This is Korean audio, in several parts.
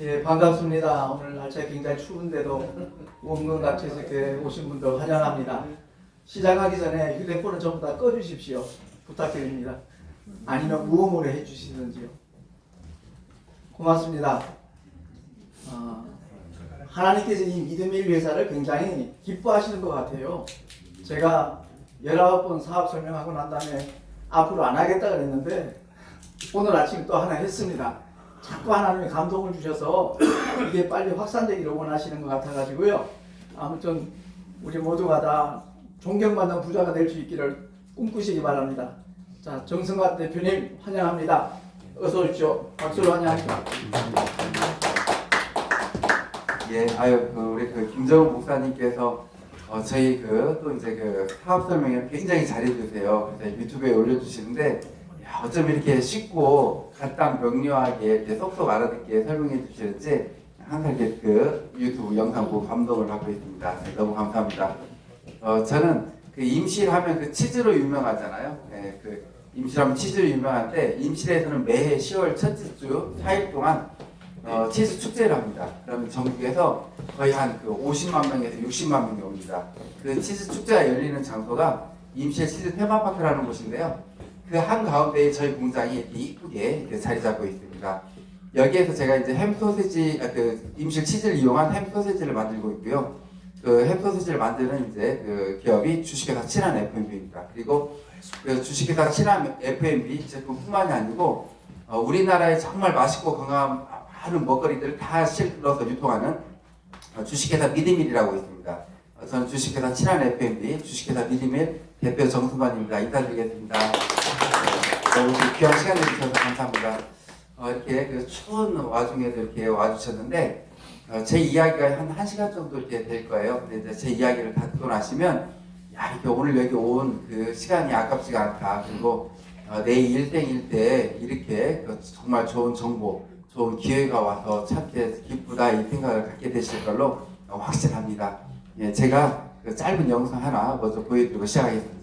예, 반갑습니다. 오늘 날짜 굉장히 추운데도 원근각체식에 오신 분들 환영합니다. 시작하기 전에 휴대폰은 전부 다 꺼주십시오. 부탁드립니다. 아니면 무음으로 해주시든지요. 고맙습니다. 하나님께서 이 믿음의 회사를 굉장히 기뻐하시는 것 같아요. 제가 19번 사업 설명하고 난 다음에 앞으로 안 하겠다 그랬는데 오늘 아침 또 하나 했습니다. 자꾸 하나님이 감동을 주셔서 이게 빨리 확산되기를 원하시는 것 같아가지고요. 아무튼 우리 모두가 다 존경받는 부자가 될 수 있기를 꿈꾸시기 바랍니다. 자, 정승환 대표님 환영합니다. 어서 오십시오. 박수로 환영합니다. 예, 우리 김정은 목사님께서 저희 또 이제 사업 설명을 굉장히 잘해주세요. 그래서 유튜브에 올려주시는데 어쩜 이렇게 쉽고 간단 명료하게 이렇게 쏙쏙 알아듣게 설명해 주시는지 항상 이렇게 유튜브 영상 보고 감동을 받고 있습니다. 네, 너무 감사합니다. 저는 임실하면 치즈로 유명하잖아요. 네, 임실하면 치즈로 유명한데 임실에서는 매해 10월 첫째 주 4일 동안 치즈 축제를 합니다. 그러면 전국에서 거의 한 50만 명에서 60만 명이 옵니다. 그 치즈 축제가 열리는 장소가 임실 치즈 테마파크라는 곳인데요. 그 한가운데에 저희 공장이 이렇게 이쁘게 자리 잡고 있습니다. 여기에서 제가 이제 햄 소시지, 임실 치즈를 이용한 햄 소시지를 만들고 있고요. 그 햄 소시지를 만드는 이제 기업이 주식회사 친한 F&B입니다. 그리고 그 주식회사 친한 F&B 제품뿐만이 아니고 우리나라에 정말 맛있고 건강한 많은 먹거리들을 다 실어서 유통하는 주식회사 미드밀이라고 있습니다. 저는 주식회사 친한 F&B, 주식회사 미드밀 대표 정승환입니다. 인사드리겠습니다. 너무 귀한 시간 내주셔서 감사합니다. 이렇게 추운 와중에도 이렇게 와주셨는데 제 이야기가 한 1시간 정도 이렇게 될 거예요. 근데 이제 제 이야기를 다 듣고 나시면 이렇게 오늘 여기 온 그 시간이 아깝지가 않다. 그리고 내 일생일 때 이렇게 정말 좋은 정보, 좋은 기회가 와서 찾게 기쁘다 이 생각을 갖게 되실 걸로 확신합니다. 예, 제가 짧은 영상 하나 먼저 보여드리고 시작하겠습니다.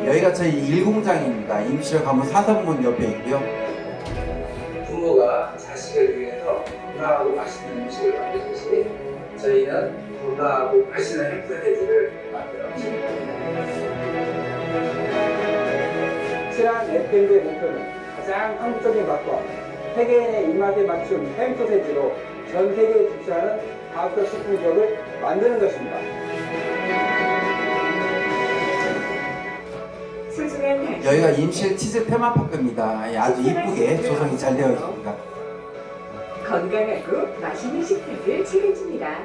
여기가 저희 일공장입니다. 임실 가문 사선문 옆에 있고요. 부모가 자식을 위해서 건강하고 맛있는 음식을 만들듯이 저희는 건강하고 맛있는 햄스테이크를 만들어 드립니다. 친한 F&B의 목표는 가장 한국적인 맛과 세계인의 입맛에 맞춘 햄 소세지로 전 세계에 진출하는 과학적 식품 기업을 만드는 것입니다. 여기가 임실 치즈 테마파크입니다. 아주 이쁘게 조성이 잘 되어 있습니다. 건강하고 맛있는 식탁을 책임집니다.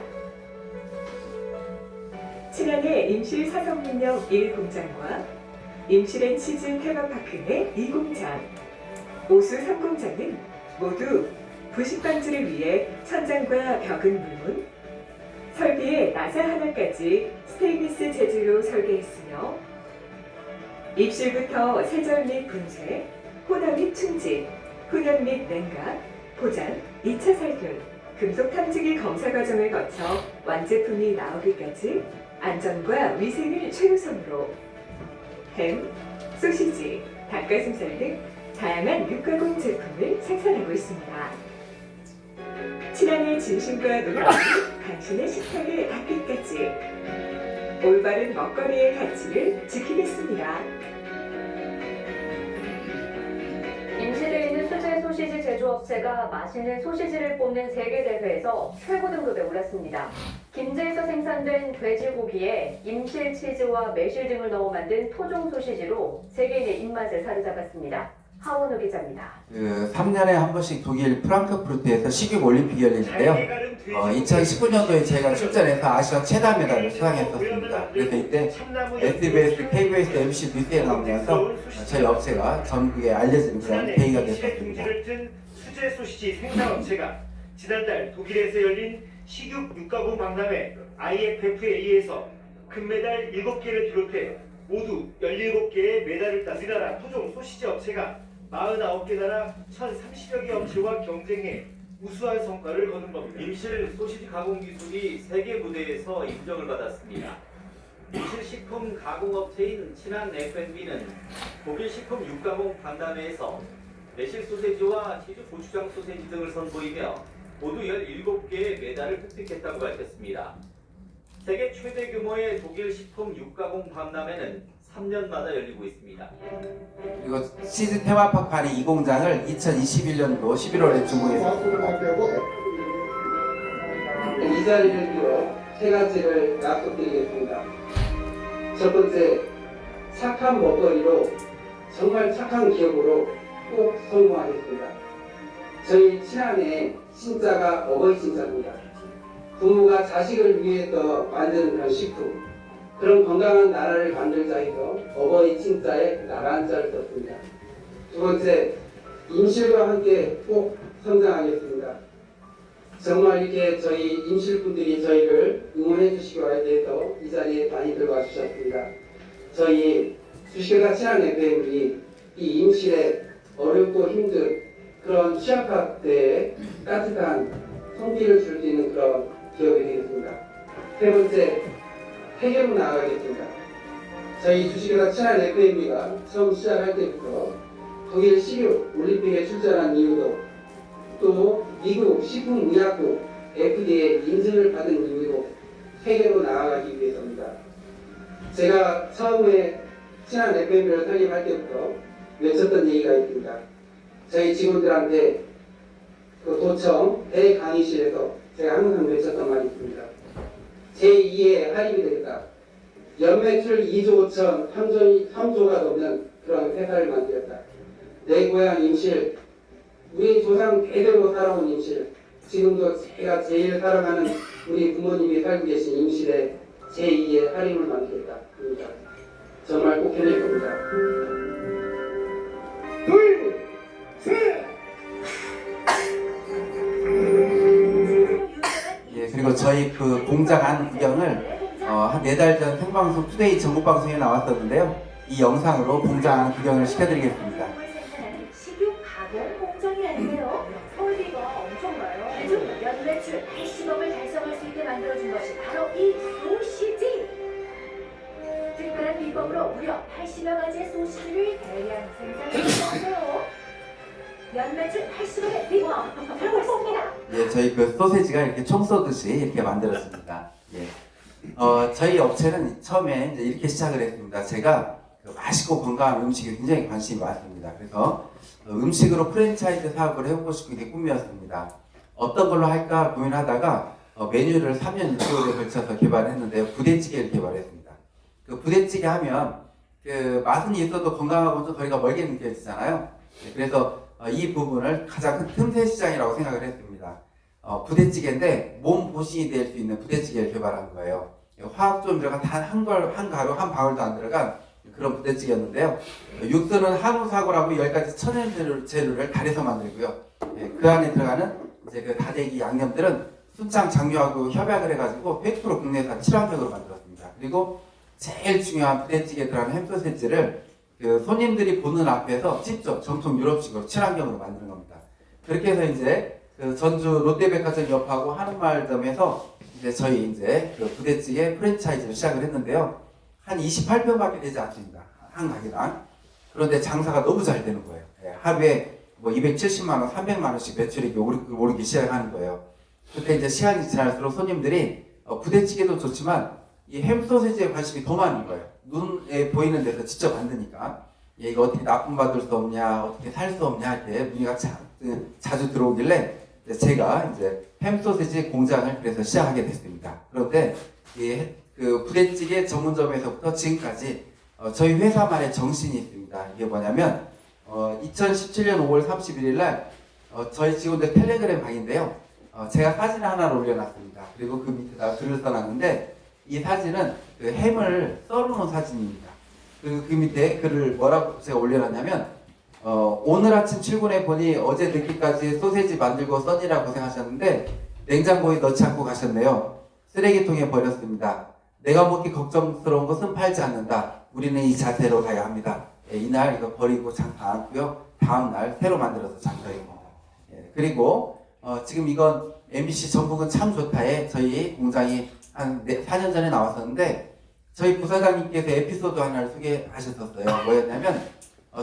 친환의 임실 사성민역 1공장과 임실의 치즈 테마파크 내 2공장, 오수 3공장은 모두 부식 방지를 위해 천장과 벽은 물문, 설비의 나사 하나까지 스테인리스 재질로 설계했으며 입실부터 세절 및 분쇄, 혼합 및 충진, 훈연 및 냉각, 포장, 2차 살균, 금속 탐지기 검사 과정을 거쳐 완제품이 나오기까지 안전과 위생을 최우선으로 햄, 소시지, 닭가슴살 등 다양한 육가공 제품을 생산하고 있습니다. 친환의 진심과 노력이 당신의 식탁에 닿기까지 올바른 먹거리의 가치를 지키겠습니다. 임실에 있는 수제 소시지 제조업체가 맛있는 소시지를 뽑는 세계대회에서 최고 등급에 올랐습니다. 김제에서 생산된 돼지고기에 임실 치즈와 매실 등을 넣어 만든 토종 소시지로 세계인의 입맛을 사로잡았습니다. 하원우 기자입니다. 3년에 한 번씩 독일 프랑크푸르트에서 식육 올림픽이 열리는데요. 2019년도에 제가 출전해서 아시아 최다 메달을 수상했었습니다. 그래서 이때 SBS, KBS, MC 뉴스에 나오면서 저희 업체가 전국에 알려진 그런 계기가 됐었습니다. 수제 소시지 생산업체가 지난달 독일에서 열린 식육 육가공 박람회 IFFA에서 금메달 7개를 비롯해 모두 17개의 메달을 딴 우리나라 토종 소시지 업체가 49개 나라 1,030여 개 업체와 경쟁해 우수한 성과를 거둔 겁니다. 임실 소시지 가공 기술이 세계 무대에서 인정을 받았습니다. 임실식품 가공업체인 친한 F&B는 독일 식품 육가공 박람회에서 매실 소세지와 치즈 고추장 소세지 등을 선보이며 모두 17개의 메달을 획득했다고 밝혔습니다. 세계 최대 규모의 독일 식품 육가공 박람회는 3년마다 열리고 있습니다. 그리고 치즈 테마파크 안에 이 공장을 2021년도 11월에 준공했습니다. 이 자리를 빌어 세 가지를 약속드리겠습니다. 첫 번째, 착한 먹거리로 정말 착한 기업으로 꼭 성공하겠습니다. 저희 친한의 신자가 어버이 신자입니다. 부모가 자식을 위해서 만드는 그런 식품, 그런 건강한 나라를 만들자 해서 어버이 친자에 나라는 자를 썼습니다. 두 번째, 임실과 함께 꼭 성장하겠습니다. 정말 이렇게 저희 임실분들이 저희를 응원해 주시기 위해서 이 자리에 많이 들어와 주셨습니다. 저희 주식회사 친한 FM이 이 임실에 어렵고 힘든 그런 취약학 때에 따뜻한 손길을 줄 수 있는 그런 기업이 되겠습니다. 세 번째, 세계로 나아가겠습니다. 저희 주식회사 친한 FM이가 처음 시작할 때부터 독일 식욕 올림픽에 출전한 이유도 또 미국 식품의약국 FDA 인증을 받은 이유도 세계로 나아가기 위해서입니다. 제가 처음에 친한 FM을 설립할 때부터 외쳤던 얘기가 있습니다. 저희 직원들한테 그 도청 대강의실에서 제가 항상 외쳤던 말이 있습니다. 제2의 할인이 되겠다. 연매출 2조 5천 3조가 넘는 그런 회사를 만들었다. 내 고향 임실, 우리 조상 대대로 살아온 임실, 지금도 제가 제일 사랑하는 우리 부모님이 살고 계신 임실에 제2의 할인을 만들었다. 그러니까 정말 꼭 해낼 겁니다. 둘, 셋! 예, 그리고 저희 그 공장 안 구경을 한 4달 전 생방송 투데이 전국 방송에 나왔었는데요. 이 영상으로 공장 안 구경을 시켜드리겠습니다. 식욕 가공 공장이 아니에요. 설비가 엄청나요. 그중 연매출 80억을 달성할 수 있게 만들어준 것이 바로 이 소시지. 특별한 비법으로 무려 80여 가지의 소시지를 대량 생산했어요. 연매출 80억의 비법 들어봤습니다. 예, 저희 그 소세지가 이렇게 총 쏘듯이 이렇게 만들었습니다. 예. 저희 업체는 처음에 이제 이렇게 시작을 했습니다. 제가 그 맛있고 건강한 음식에 굉장히 관심이 많습니다. 그래서 음식으로 프랜차이즈 사업을 해보고 싶은 게 꿈이었습니다. 어떤 걸로 할까 고민하다가 메뉴를 3년 6개월에 걸쳐서 개발했는데요. 부대찌개를 개발했습니다. 그 부대찌개 하면 그 맛은 있어도 건강하고 좀 거리가 멀게 느껴지잖아요. 그래서 이 부분을 가장 큰 틈새 시장이라고 생각을 했습니다. 부대찌개인데 몸 보신이 될 수 있는 부대찌개를 개발한 거예요. 화학 조미료가 단 한 가루 한 방울도 안 들어간 그런 부대찌개였는데요. 육수는 한우 사고라고 10가지 천연 재료를 달여서 만들고요. 그 안에 들어가는 이제 그 다대기 양념들은 순창 장류하고 협약을 해가지고 100% 국내산 친환경으로 만들었습니다. 그리고 제일 중요한 부대찌개에 들어가는 햄소세지를 그 손님들이 보는 앞에서 직접 정통 유럽식으로 친환경으로 만드는 겁니다. 그렇게 해서 이제 그 전주 롯데백화점 옆하고 한옥마을점에서 이제 저희 이제 그 부대찌개 프랜차이즈를 시작을 했는데요. 한 28평밖에 되지 않습니다. 한 가게당. 그런데 장사가 너무 잘 되는 거예요. 하루에 뭐 270만 원, 300만 원씩 매출이 오르기 시작하는 거예요. 그때 이제 시간이 지날수록 손님들이 부대찌개도 좋지만 이 햄소세지에 관심이 더 많은 거예요. 눈에 보이는 데서 직접 만드니까. 이거 어떻게 납품받을 수 없냐, 어떻게 살 수 없냐, 이렇게 문의가 자주 들어오길래 제가 이제 햄소세지 공장을 그래서 시작하게 됐습니다. 그런데 그 부대찌개 전문점에서부터 지금까지 저희 회사만의 정신이 있습니다. 이게 뭐냐면 2017년 5월 31일 날 저희 직원들 텔레그램 방인데요. 제가 사진을 하나를 올려놨습니다. 그리고 그 밑에다가 글을 써놨는데 이 사진은 그 햄을 썰어놓은 사진입니다. 그리고 그 밑에 글을 뭐라고 제가 올려놨냐면 오늘 아침 출근해 보니 어제 늦게까지 소세지 만들고 써니라 고생하셨는데 냉장고에 넣지 않고 가셨네요. 쓰레기통에 버렸습니다. 내가 먹기 걱정스러운 것은 팔지 않는다. 우리는 이 자세로 가야 합니다. 이날 이거 버리고 장사 안 하고요. 다음날 새로 만들어서 장사입니다. 그리고 지금 이건 MBC 전북은 참 좋다에 저희 공장이 한 4년 전에 나왔었는데 저희 부사장님께서 에피소드 하나를 소개하셨었어요. 뭐였냐면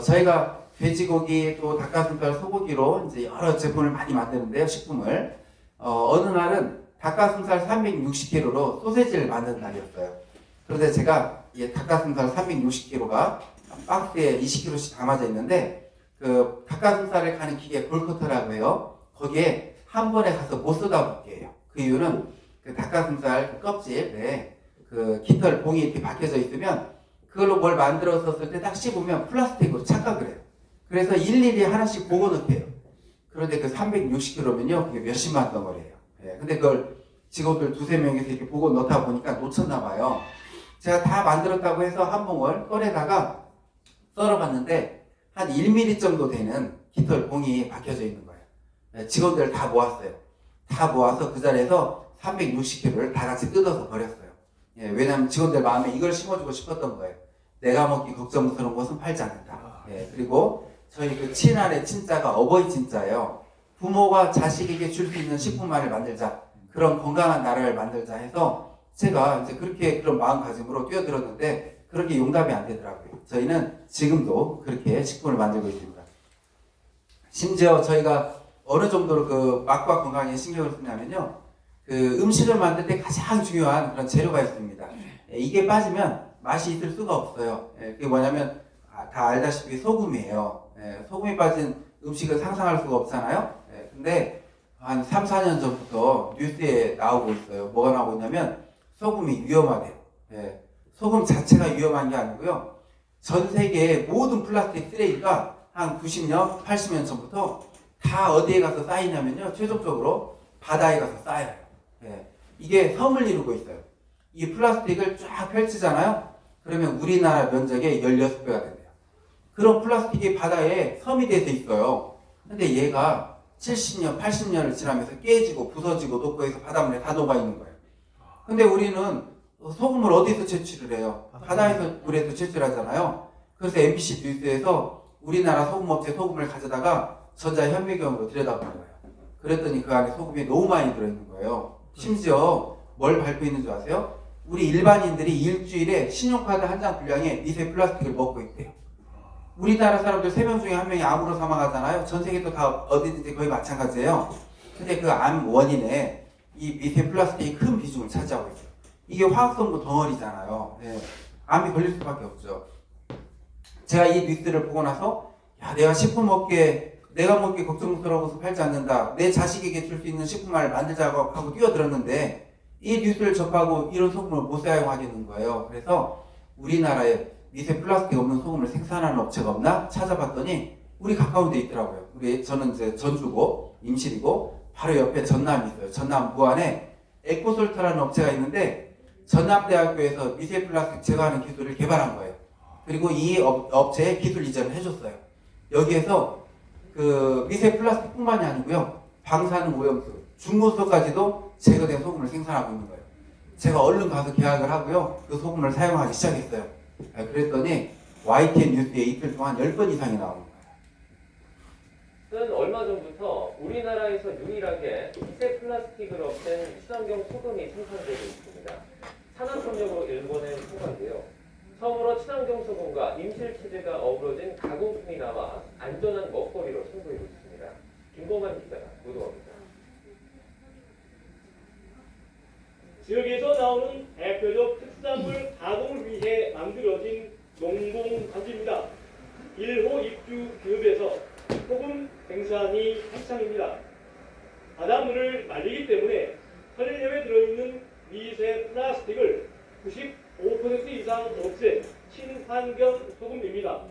저희가 돼지고기 또 닭가슴살, 소고기로 이제 여러 제품을 많이 만드는데요, 식품을. 어느 날은 닭가슴살 360kg로 소세지를 만드는 날이었어요. 그런데 제가 이 닭가슴살 360kg가 박스에 20kg씩 담아져 있는데 그 닭가슴살을 가는 기계 볼커터라고 해요. 거기에 한 번에 가서 못 쏟아붓게 해요. 그 이유는 그 닭가슴살 그 껍질에 그 깃털 봉이 이렇게 박혀져 있으면 그걸로 뭘 만들었었을 때 딱 씹으면 플라스틱으로 착각을 해요. 그래서 일일이 하나씩 보고 넣게요. 그런데 그 360kg면요, 그게 몇십만 덩어리예요. 예, 근데 그걸 직원들 두세 명이서 이렇게 보고 넣다 보니까 놓쳤나 봐요. 제가 다 만들었다고 해서 한 봉을 꺼내다가 썰어봤는데 한 1mm 정도 되는 깃털 봉이 박혀져 있는 거예요. 예, 직원들 다 모았어요. 다 모아서 그 자리에서 360kg를 다 같이 뜯어서 버렸어요. 예, 왜냐하면 직원들 마음에 이걸 심어주고 싶었던 거예요. 내가 먹기 걱정스러운 것은 팔지 않는다. 예, 그리고 저희 그 친한의 친자가 어버이 친자예요. 부모가 자식에게 줄 수 있는 식품만을 만들자. 그런 건강한 나라를 만들자 해서 제가 이제 그렇게 그런 마음가짐으로 뛰어들었는데 그런 게 용납이 안 되더라고요. 저희는 지금도 그렇게 식품을 만들고 있습니다. 심지어 저희가 어느 정도로 그 맛과 건강에 신경을 쓰냐면요. 그 음식을 만들 때 가장 중요한 그런 재료가 있습니다. 이게 빠지면 맛이 있을 수가 없어요. 그게 뭐냐면 다 알다시피 소금이에요. 소금이 빠진 음식을 상상할 수가 없잖아요. 근데 한 3, 4년 전부터 뉴스에 나오고 있어요. 뭐가 나오고 있냐면 소금이 위험하대요. 소금 자체가 위험한 게 아니고요. 전 세계의 모든 플라스틱 쓰레기가 한 90년, 80년 전부터 다 어디에 가서 쌓이냐면요. 최종적으로 바다에 가서 쌓여요. 이게 섬을 이루고 있어요. 이 플라스틱을 쫙 펼치잖아요. 그러면 우리나라 면적의 16배가 된대요. 그런 플라스틱이 바다에 섬이 돼서 있어요. 근데 얘가 70년, 80년을 지나면서 깨지고 부서지고 녹고해서 바닷물에 다 녹아 있는 거예요. 근데 우리는 소금을 어디서 채취를 해요? 바다에서 물에서 채취하잖아요. 그래서 MBC 뉴스에서 우리나라 소금업체 소금을 가져다가 전자현미경으로 들여다보는 거예요. 그랬더니 그 안에 소금이 너무 많이 들어있는 거예요. 심지어 뭘 밟고 있는 줄 아세요? 우리 일반인들이 일주일에 신용카드 한 장 분량의 미세 플라스틱을 먹고 있대요. 우리나라 사람들 3명 중에 1명이 암으로 사망하잖아요. 전 세계도 다 어디든지 거의 마찬가지예요. 근데 그 암 원인에 이 미세 플라스틱이 큰 비중을 차지하고 있어요. 이게 화학성분 덩어리잖아요. 암이 걸릴 수밖에 없죠. 제가 이 뉴스를 보고 나서 야, 내가 식품업계에 내가 먹기 걱정스러워서 팔지 않는다. 내 자식에게 줄 수 있는 식품을 만들자고 하고 뛰어들었는데 이 뉴스를 접하고 이런 소금을 못 사용하겠는 거예요. 그래서 우리나라에 미세 플라스틱 없는 소금을 생산하는 업체가 없나 찾아봤더니 우리 가까운 데 있더라고요. 저는 이제 전주고 임실이고 바로 옆에 전남이 있어요. 전남 무안에 에코솔트라는 업체가 있는데 전남대학교에서 미세 플라스틱 제거하는 기술을 개발한 거예요. 그리고 이 업체에 기술 이전을 해줬어요. 여기에서 그 미세 플라스틱뿐만이 아니고요. 방사능 오염수, 중금속까지도 제거된 소금을 생산하고 있는 거예요. 제가 얼른 가서 계약을 하고요. 그 소금을 사용하기 시작했어요. 그랬더니 YTN 뉴스에 이틀 동안 10번 이상이 나오는 거예요. 얼마 전부터 우리나라에서 유일하게 미세 플라스틱을 없앤 친환경 소금이 생산되고 있습니다. 산업협력으로 일본에 통과인데요. 처음으로 친환경 소금과 임실치즈가 어우러진 가공품이 나와 안전한 먹거리로 선보이고 있습니다. 김범환 기자가 보도합니다. 지역에서 나오는 대표적 특산물 가공을 위해 만들어진 농공단지입니다. 1호 입주 기업에서 소금 생산이 한창입니다. 바닷물을 말리기 때문에 설립에 들어있는 미세 플라스틱을 95% 이상 없앤 친환경 소금입니다.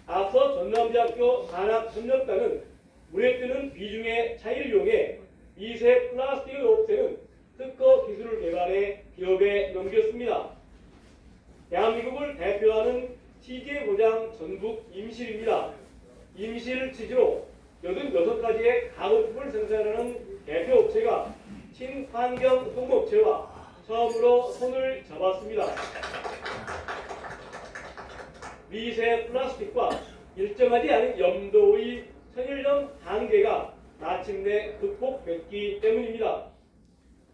앞서 전남대학교 산학협력단은 물에 뜨는 비중의 차이를 이용해 미세 플라스틱을 없애는 특허 기술을 개발해 기업에 넘겼습니다. 대한민국을 대표하는 치즈의 고장 전북 임실입니다. 임실 치즈로 86가지의 가공품을 생산하는 대표 업체가 친환경 소금업체와 처음으로 손을 잡았습니다. 미세 플라스틱과 일정하지 않은 염도의 천일염 한계가 마침내 극복됐기 때문입니다.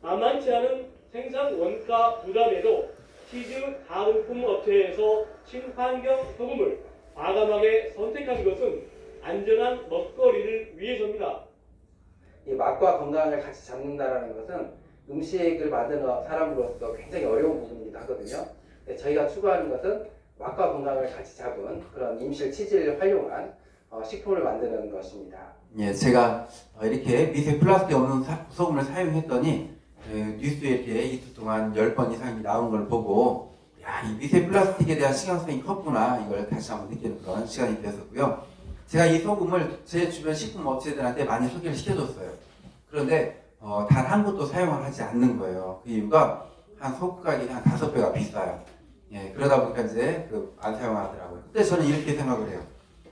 만만치 않은 생산 원가 부담에도 치즈 가공품 업체에서 친환경 소금을 과감하게 선택한 것은 안전한 먹거리를 위해서입니다. 이 맛과 건강을 같이 잡는다라는 것은 음식을 만드는 사람으로서 굉장히 어려운 부분이기도 하거든요. 저희가 추구하는 것은 맛과 건강을 같이 잡은 그런 임실 치즈를 활용한 식품을 만드는 것입니다. 예, 제가 이렇게 미세 플라스틱 없는 소금을 사용했더니 뉴스에 이렇게 이틀 동안 10번 이상이 나온 걸 보고 야, 이 미세 플라스틱에 대한 신경성이 컸구나 이걸 다시 한번 느끼는 그런 시간이 되었고요. 제가 이 소금을 제 주변 식품 업체들한테 많이 소개를 시켜줬어요. 그런데 단 한 곳도 사용을 하지 않는 거예요. 그 이유가 한 소금 가격이 한 5배가 비싸요. 예, 그러다 보니까 이제 안 사용하더라고요. 그때 저는 이렇게 생각을 해요.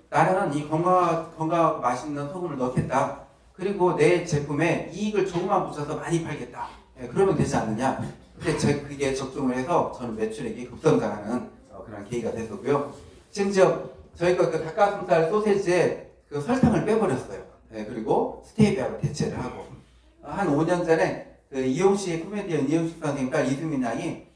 나는 이 건강하고 맛있는 소금을 넣겠다. 그리고 내 제품에 이익을 조금만 붙여서 많이 팔겠다. 예, 그러면 되지 않느냐. 근데 그게 적중을 해서 저는 매출액이 급성장하는 그런 계기가 됐었고요. 심지어 저희가 그 닭가슴살 소세지에 그 설탕을 빼버렸어요. 예, 그리고 스테비아로 대체를 하고 한 5년 전에 그 이용식 코미디언 이용식 선생님 딸 이수민 양이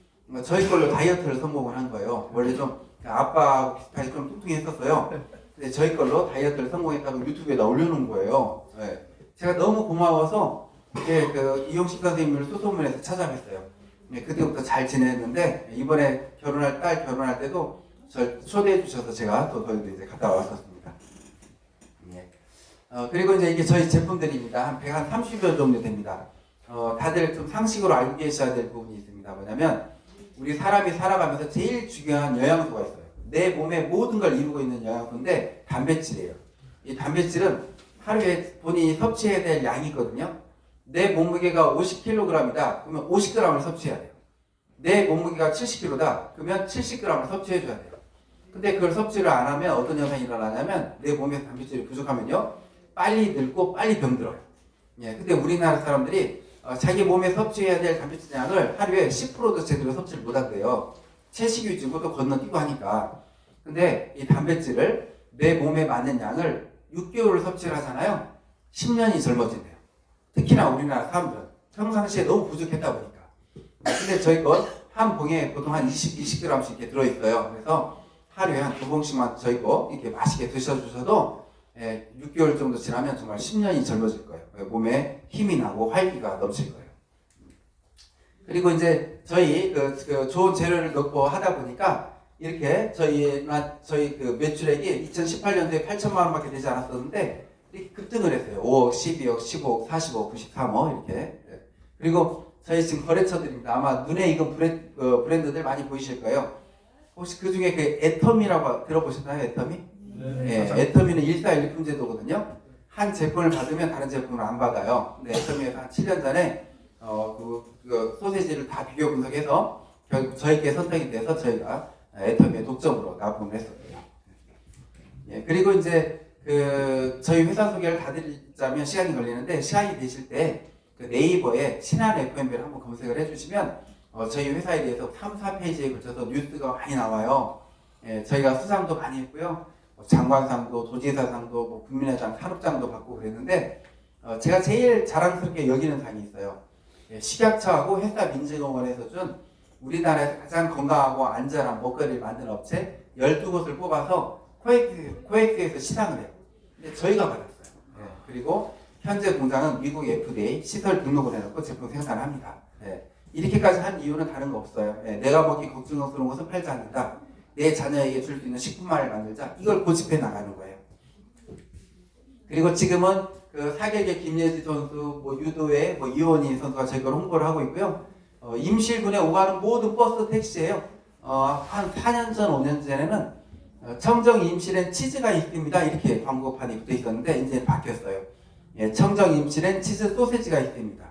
저희 걸로 다이어트를 성공을 한 거예요. 원래 좀 아빠하고 비슷하게 좀 뚱뚱했었어요. 근데 저희 걸로 다이어트를 성공했다고 유튜브에다 올려놓은 거예요. 네. 제가 너무 고마워서 그 이용식 선생님을 수소문에서 찾아뵀어요. 네, 그때부터 잘 지냈는데 이번에 딸 결혼할 때도 저 초대해 주셔서 제가 또 거기도 이제 갔다 왔었습니다. 네. 그리고 이제 이게 저희 제품들입니다. 한 130여 정도 됩니다. 다들 좀 상식으로 알고 계셔야 될 부분이 있습니다. 뭐냐면 우리 사람이 살아가면서 제일 중요한 영양소가 있어요. 내 몸의 모든 걸 이루고 있는 영양소인데 단백질이에요. 이 단백질은 하루에 본인이 섭취해야 될 양이거든요. 내 몸무게가 50kg이다. 그러면 50g을 섭취해야 돼요. 내 몸무게가 70kg다. 그러면 70g을 섭취해줘야 돼요. 근데 그걸 섭취를 안 하면 어떤 현상이 일어나냐면 내 몸에 단백질이 부족하면요. 빨리 늙고 빨리 병들어요. 예, 근데 우리나라 사람들이 자기 몸에 섭취해야 될 단백질 양을 하루에 10%도 제대로 섭취를 못 한대요. 채식 위주고 또 건너뛰고 하니까. 근데 이 단백질을 내 몸에 맞는 양을 6개월을 섭취를 하잖아요. 10년이 젊어진대요. 특히나 우리나라 사람들은 평상시에 너무 부족했다 보니까. 근데 저희 건 한 봉에 보통 한 20g씩 이렇게 들어있어요. 그래서 하루에 한 2봉씩만 저희 거 이렇게 맛있게 드셔주셔도 6개월 정도 지나면 정말 10년이 젊어질 거예요. 몸에 힘이 나고 활기가 넘칠 거예요. 그리고 이제 저희 그 좋은 재료를 넣고 하다 보니까 이렇게 저희 그 매출액이 2018년도에 8천만 원밖에 되지 않았었는데 이렇게 급등을 했어요. 5억, 12억, 15억, 40억, 93억 이렇게. 그리고 저희 지금 거래처들입니다. 아마 눈에 익은 브랜드들 많이 보이실 거예요. 혹시 그 중에 그 애터미라고 들어보셨나요? 애터미? 네. 애터미는 1419품 제도거든요. 한 제품을 받으면 다른 제품을 안 받아요. 근데 애터미에서 한 7년 전에 그 소세지를 다 비교 분석해서 결국 저희께 선택이 돼서 저희가 애터미의 독점으로 납품을 했었고요. 예, 그리고 이제 저희 회사 소개를 다 드리자면 시간이 걸리는데 시간이 되실 때 그 네이버에 신한 F&B를 한번 검색을 해주시면 저희 회사에 대해서 3, 4페이지에 걸쳐서 뉴스가 많이 나와요. 예, 저희가 수상도 많이 했고요. 장관상도, 도지사상도, 뭐 국민회장, 산업장도 받고 그랬는데 제가 제일 자랑스럽게 여기는 상이 있어요. 예, 식약처하고 회사민증원에서 준 우리나라에서 가장 건강하고 안전한 먹거리를 만드는 업체 12곳을 뽑아서 코엑스에서 시상을 해요. 근데 저희가 받았어요. 예, 그리고 현재 공장은 미국 FDA 시설 등록을 해놓고 제품 생산을 합니다. 예, 이렇게까지 한 이유는 다른 거 없어요. 예, 내가 먹기 걱정스러운 것은 팔지 않는다. 내 자녀에게 줄 수 있는 식품만을 만들자. 이걸 고집해 나가는 거예요. 그리고 지금은 그 사격의 김예지 선수, 뭐 유도의 뭐 이원희 선수가 저희 걸 홍보를 하고 있고요. 임실군에 오가는 모든 버스 택시에요. 한 4년 전, 5년 전에는 청정 임실엔 치즈가 있습니다. 이렇게 광고판이 붙어 있었는데 이제 바뀌었어요. 예, 청정 임실엔 치즈 소세지가 있습니다.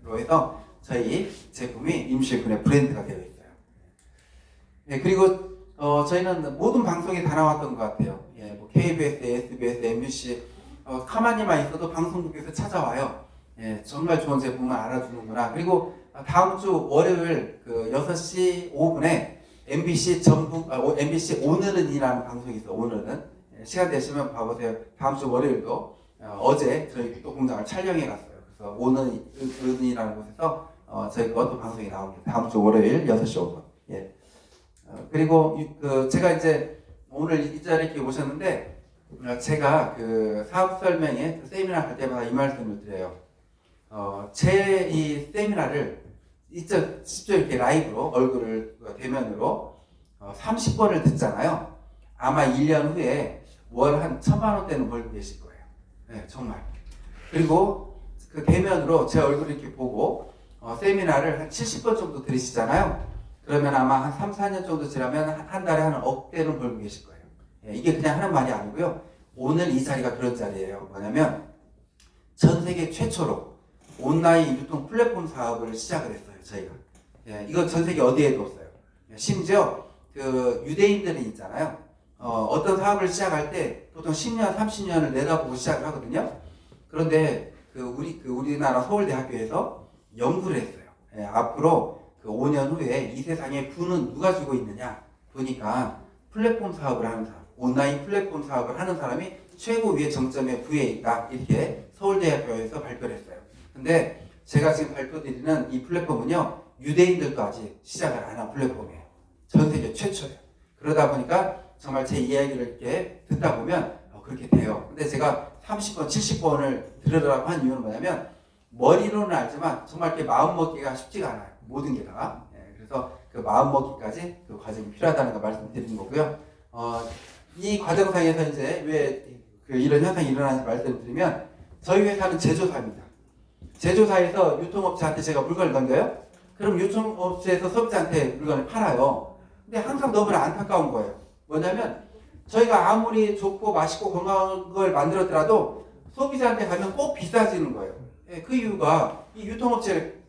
그래서 저희 제품이 임실군의 브랜드가 되어 있어요. 예, 그리고 저희는 모든 방송에 다 나왔던 것 같아요. 예, 뭐 KBS, SBS, MBC 가만히만 있어도 방송국에서 찾아와요. 예, 정말 좋은 제품을 알아주는구나. 그리고 다음 주 월요일 6시 5분에 MBC MBC 오늘은이라는 방송이 있어요. 오늘은. 예, 시간 되시면 봐보세요. 다음 주 월요일도 어제 저희 또 공장을 촬영해 갔어요. 그래서 오늘은이라는 곳에서 저희 것도 방송이 나옵니다. 다음 주 월요일 6시 5분. 예, 그리고 제가 이제 오늘 이 자리에 이렇게 오셨는데 제가 그 사업 설명회 세미나 할 때마다 이 말씀을 드려요. 제 이 세미나를 직접 이렇게 라이브로 얼굴을 대면으로 30번을 듣잖아요. 아마 1년 후에 월 한 1,000만 원대는 벌고 계실 거예요. 네, 정말. 그리고 그 대면으로 제 얼굴을 이렇게 보고 세미나를 한 70번 정도 들으시잖아요. 그러면 아마 한 3, 4년 정도 지나면 한 달에 한 억 대는 벌고 계실 거예요. 예, 이게 그냥 하는 말이 아니고요. 오늘 이 자리가 그런 자리예요. 뭐냐면 전 세계 최초로 온라인 유통 플랫폼 사업을 시작을 했어요. 저희가. 예, 이거 전 세계 어디에도 없어요. 예, 심지어 그 유대인들이 있잖아요. 어떤 사업을 시작할 때 보통 10년, 30년을 내다보고 시작을 하거든요. 그런데 우리나라 서울대학교에서 연구를 했어요. 예, 앞으로 그 5년 후에 이 세상에 부는 누가 주고 있느냐 보니까 플랫폼 사업을 하는 사람, 온라인 플랫폼 사업을 하는 사람이 최고 위의 정점에 부에 있다. 이렇게 서울대학교에서 발표를 했어요. 근데 제가 지금 발표드리는 이 플랫폼은요, 유대인들까지 시작을 안 한 플랫폼이에요. 전 세계 최초예요. 그러다 보니까 정말 제 이야기를 이렇게 듣다 보면 그렇게 돼요. 근데 제가 30번, 70번을 들으라고 한 이유는 뭐냐면 머리로는 알지만 정말 이렇게 마음먹기가 쉽지가 않아요. 모든 게 다. 예, 그래서 그 마음먹기까지 그 과정이 필요하다는 거 말씀드리는 거고요. 이 과정상에서 이제 왜 이런 현상이 일어나는지 말씀드리면 저희 회사는 제조사입니다. 제조사에서 유통업체한테 제가 물건을 넘겨요. 그럼 유통업체에서 소비자한테 물건을 팔아요. 근데 항상 너무나 안타까운 거예요. 뭐냐면 저희가 아무리 좋고 맛있고 건강한 걸 만들었더라도 소비자한테 가면 꼭 비싸지는 거예요. 예, 그 이유가 이 유통업체를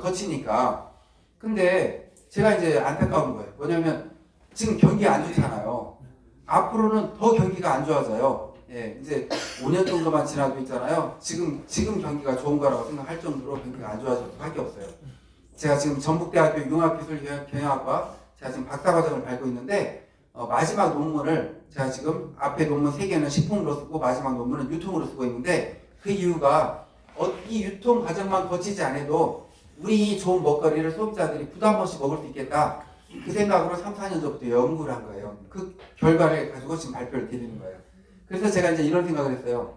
거치니까. 근데 제가 이제 안타까운 거예요. 뭐냐면 지금 경기가 안 좋잖아요. 앞으로는 더 경기가 안 좋아져요. 예, 이제 5년 정도만 지나도 있잖아요. 지금 경기가 좋은 거라고 생각할 정도로 경기가 안 좋아질 수밖에 없어요. 제가 지금 전북대학교 융합기술경영학과 제가 지금 박사과정을 밟고 있는데 마지막 논문을 제가 지금 앞에 논문 3개는 식품으로 쓰고 마지막 논문은 유통으로 쓰고 있는데 그 이유가 이 유통 과정만 거치지 않아도 우리 좋은 먹거리를 소비자들이 부담 없이 먹을 수 있겠다. 그 생각으로 3, 4년 전부터 연구를 한 거예요. 그 결과를 가지고 지금 발표를 드리는 거예요. 그래서 제가 이제 이런 생각을 했어요.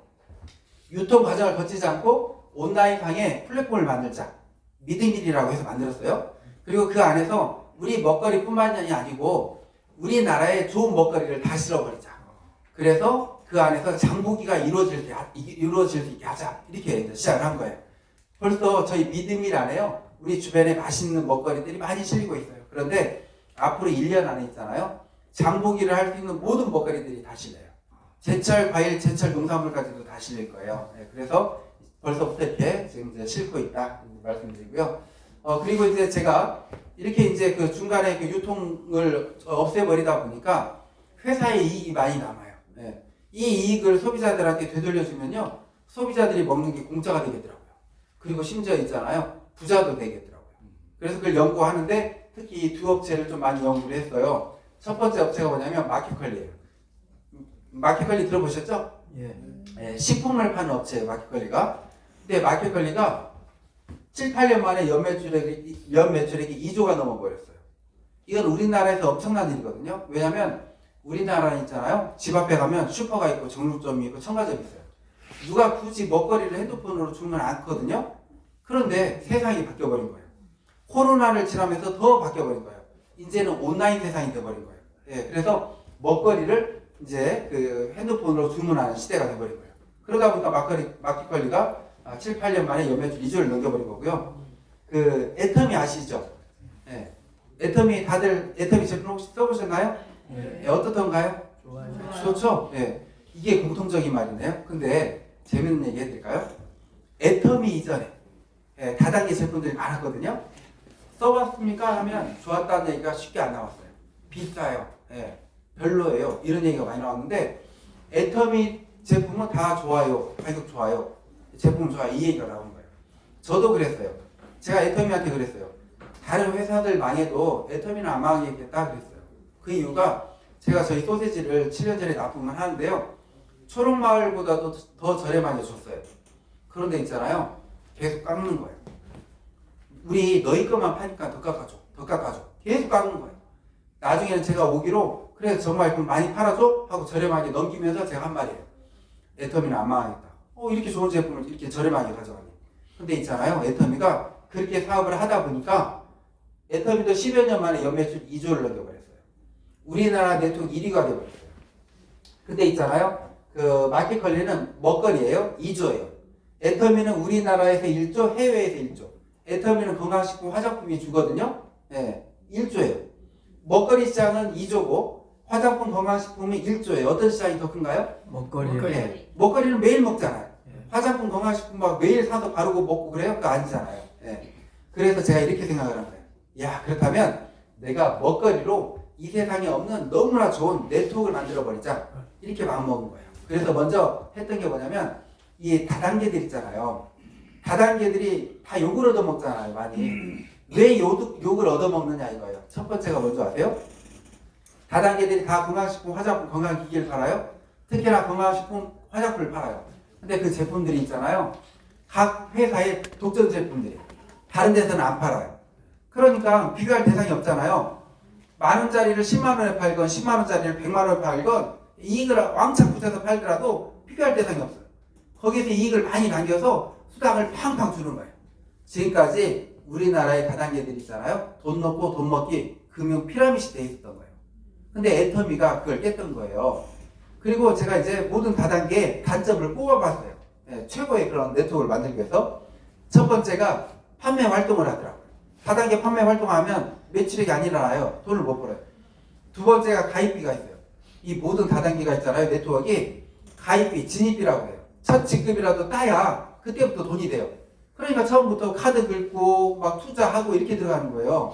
유통 과정을 거치지 않고 온라인상에 플랫폼을 만들자. 미드밀이라고 해서 만들었어요. 그리고 그 안에서 우리 먹거리뿐만이 아니고 우리나라의 좋은 먹거리를 다 실어버리자. 그래서 그 안에서 장보기가 이루어질 수 있게 하자. 이렇게 시작을 한 거예요. 벌써 저희 미드밀 안에요. 우리 주변에 맛있는 먹거리들이 많이 실리고 있어요. 그런데 앞으로 1년 안에 있잖아요. 장보기를 할 수 있는 모든 먹거리들이 다 실려요. 제철 과일, 제철 농산물까지도 다 실릴 거예요. 네, 그래서 벌써부터 이렇게 지금 이제 싣고 있다 말씀드리고요. 그리고 이제 제가 이렇게 이제 그 중간에 그 유통을 없애버리다 보니까 회사의 이익이 많이 남아요. 네. 이 이익을 소비자들한테 되돌려주면요, 소비자들이 먹는 게 공짜가 되겠더라고요. 그리고 심지어 있잖아요, 부자도 되겠더라고요. 그래서 그걸 연구하는데 특히 이 두 업체를 좀 많이 연구를 했어요. 첫 번째 업체가 뭐냐면 마켓컬리예요. 마켓컬리 들어보셨죠? 예. 예, 식품을 파는 업체예요, 마켓컬리가. 근데 마켓컬리가 7, 8년 만에 연 매출액이 2조가 넘어버렸어요. 이건 우리나라에서 엄청난 일이거든요. 왜냐면 우리나라는 있잖아요. 집 앞에 가면 슈퍼가 있고 정육점이 있고 첨가점이 있어요. 누가 굳이 먹거리를 핸드폰으로 주문 않거든요. 그런데 세상이 바뀌어버린 거예요. 코로나를 지나면서 더 바뀌어버린 거예요. 이제는 온라인 세상이 돼버린 거예요. 예, 그래서 먹거리를 이제 그 핸드폰으로 주문하는 시대가 돼버린 거예요. 그러다 보니까 마켓컬리가 7, 8년 만에 연매출 2조를 넘겨버린 거고요. 그 애터미 아시죠? 예. 애터미 다들 애터미 제품 혹시 써보셨나요? 네. 예, 어떻던가요? 좋아요. 좋죠? 예. 이게 공통적인 말이네요. 근데 재밌는 얘기 해드릴까요? 애터미 이전에 다단계 제품들이 많았거든요. 써봤습니까? 하면 좋았다는 얘기가 쉽게 안 나왔어요. 비싸요. 예. 별로예요. 이런 얘기가 많이 나왔는데 애터미 제품은 다 좋아요. 가격 좋아요. 제품 좋아요. 이 얘기가 나온 거예요. 저도 그랬어요. 제가 애터미한테 그랬어요. 다른 회사들 망해도 애터미는 안 망하겠다 그랬어요. 그 이유가 제가 저희 소세지를 7년 전에 납품을 하는데요. 초록마을보다도 더 저렴하게 줬어요. 그런데 있잖아요. 계속 깎는 거예요. 우리 너희 것만 파니까 더 깎아줘. 계속 깎는 거예요. 나중에는 제가 오기로 그래 정말 좀 많이 팔아줘 하고 저렴하게 넘기면서 제가 한 말이에요. 애터미는 안 망하겠다. 이렇게 좋은 제품을 이렇게 저렴하게 가져가네. 근데 있잖아요, 애터미가 그렇게 사업을 하다 보니까 애터미도 10여 년 만에 연매출 2조를 넘겨버렸어요. 우리나라 네트워크 1위가 되어버렸어요. 근데 있잖아요, 그 마켓컬리는 먹거리예요. 2조예요. 애터미는 우리나라에서 1조, 해외에서 1조. 애터미는 건강식품 화장품이 주거든요. 네, 1조예요. 먹거리 시장은 2조고 화장품 건강식품이 1조예요. 어떤 시장이 더 큰가요? 먹거리요. 네, 먹거리는 매일 먹잖아요. 화장품 건강식품 막 매일 사서 바르고 먹고 그래요? 그거 아니잖아요. 네. 그래서 제가 이렇게 생각을 한 거예요. 야, 그렇다면 내가 먹거리로 이 세상에 없는 너무나 좋은 네트워크를 만들어버리자. 이렇게 마음먹은 거예요. 그래서 먼저 했던 게 뭐냐면 이 다단계들 있잖아요. 다단계들이 다 욕을 얻어먹잖아요, 많이. 왜 욕을 얻어먹느냐 이거예요. 첫 번째가 뭔지 아세요? 다단계들이 다 건강식품, 화장품, 건강기기를 팔아요. 특히나 건강식품, 화장품을 팔아요. 근데 그 제품들이 있잖아요. 각 회사의 독점 제품들이 다른 데서는 안 팔아요. 그러니까 비교할 대상이 없잖아요. 만 원짜리를 10만 원에 팔건 10만 원짜리를 100만 원에 팔건 이익을 왕창 붙여서 팔더라도 비교할 대상이 없어요. 거기서 이익을 많이 남겨서 수당을 팡팡 주는 거예요. 지금까지 우리나라의 다단계들이 있잖아요. 돈 넣고 돈 먹기 금융 피라미드 돼 있었던 거예요. 근데 애터미가 그걸 깼던 거예요. 그리고 제가 이제 모든 다단계의 단점을 뽑아봤어요. 네, 최고의 그런 네트워크를 만들기 위해서. 첫 번째가 판매 활동을 하더라고요. 다단계 판매 활동하면 매출액이 안 일어나요. 돈을 못 벌어요. 두 번째가 가입비가 있어요. 이 모든 다단계가 있잖아요. 네트워크가 가입비, 진입비라고 해요. 첫 직급이라도 따야 그때부터 돈이 돼요. 그러니까 처음부터 카드 긁고 막 투자하고 이렇게 들어가는 거예요.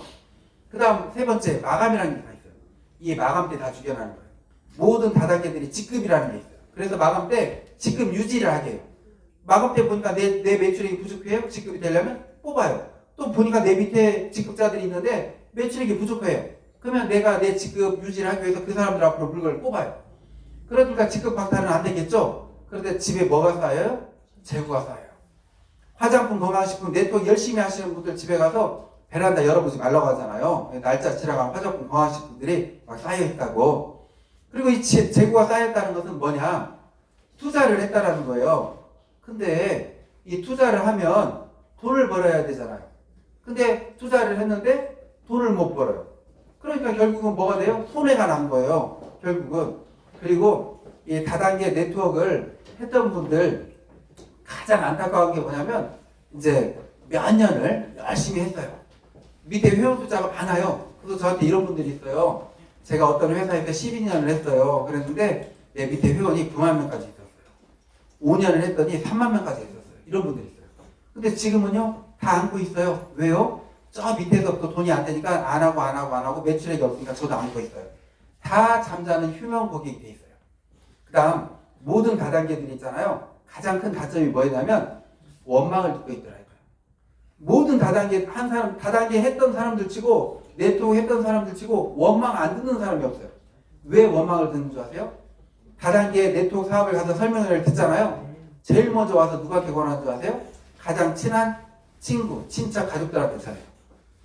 그 다음 세 번째, 마감이라는 게 다 있어요. 이 마감 때 다 죽여나는 거예요. 모든 다단계들이 직급이라는 게 있어요. 그래서 마감 때 직급 유지를 하게 해요. 마감 때 보니까 내 매출액이 부족해요. 직급이 되려면 뽑아요. 또 보니까 내 밑에 직급자들이 있는데 매출액이 부족해요. 그러면 내가 내 직급 유지를 하기 위해서 그 사람들 앞으로 물건을 뽑아요. 그러니까 직급 박탈은 안 되겠죠. 그런데 집에 뭐가 쌓여요? 재고가 쌓여요. 화장품, 건강식품, 네트워크 열심히 하시는 분들 집에 가서 베란다 열어보지 말라고 하잖아요. 날짜 지나간 화장품, 건강식품들이 막 쌓여있다고. 그리고 이 재고가 쌓였다는 것은 뭐냐? 투자를 했다라는 거예요. 근데 이 투자를 하면 돈을 벌어야 되잖아요. 근데 투자를 했는데 돈을 못 벌어요. 그러니까 결국은 뭐가 돼요? 손해가 난 거예요. 결국은. 그리고 이 다단계 네트워크를 했던 분들 가장 안타까운 게 뭐냐면 이제 몇 년을 열심히 했어요. 밑에 회원 숫자가 많아요. 그래서 저한테 이런 분들이 있어요. 제가 어떤 회사에서 12년을 했어요. 그랬는데 내 밑에 회원이 9만 명까지 있었어요. 5년을 했더니 3만 명까지 있었어요. 이런 분들이 있어요. 근데 지금은요 다 안고 있어요. 왜요? 저 밑에서부터 돈이 안 되니까 안 하고 매출액이 없으니까 저도 안고 있어요. 다 잠자는 휴면 고객이 돼 있어요. 그 다음 모든 다단계들이 있잖아요. 가장 큰 단점이 뭐냐면 원망을 듣고 있더라고요. 모든 다단계 다단계 했던 사람들 치고 네트워크 했던 사람들 치고 원망 안 듣는 사람이 없어요. 왜 원망을 듣는 줄 아세요? 다단계 네트워크 사업을 가서 설명을 듣잖아요. 제일 먼저 와서 누구한테 권하는 줄 아세요? 가장 친한 친구, 친척, 가족들한테 전해요.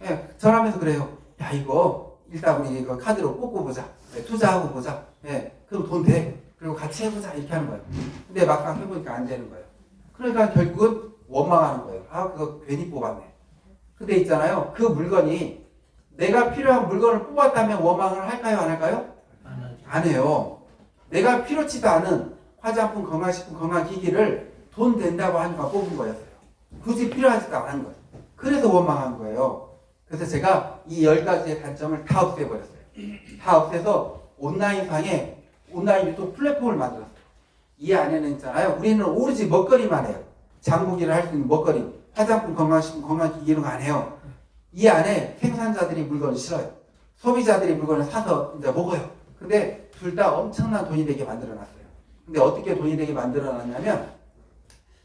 예, 전화하면서 그래요. 야 이거 일단 우리 이거 카드로 뽑고 보자. 예, 투자하고 보자. 예, 그럼 돈 돼. 그리고 같이 해보자 이렇게 하는 거예요. 근데 막상 해보니까 안 되는 거예요. 그러니까 결국은 원망하는 거예요. 아 그거 괜히 뽑았네. 근데 있잖아요. 그 물건이 내가 필요한 물건을 뽑았다면 원망을 할까요? 안 할까요? 안 해요. 내가 필요치도 않은 화장품, 건강식품, 건강기기를 돈 된다고 하니까 뽑은 거였어요. 굳이 필요하지도 않은 거예요. 그래서 원망한 거예요. 그래서 제가 이 10가지의 단점을 다 없애버렸어요. 다 없애서 온라인상에 온라인 유튜브 플랫폼을 만들었어요. 이 안에는 있잖아요. 우리는 오로지 먹거리만 해요. 장보기를 할 수 있는 먹거리. 화장품, 건강식품, 건강기기 이런 거 안 해요. 이 안에 생산자들이 물건을 실어요. 소비자들이 물건을 사서 이제 먹어요. 근데 둘 다 엄청난 돈이 되게 만들어놨어요. 근데 어떻게 돈이 되게 만들어놨냐면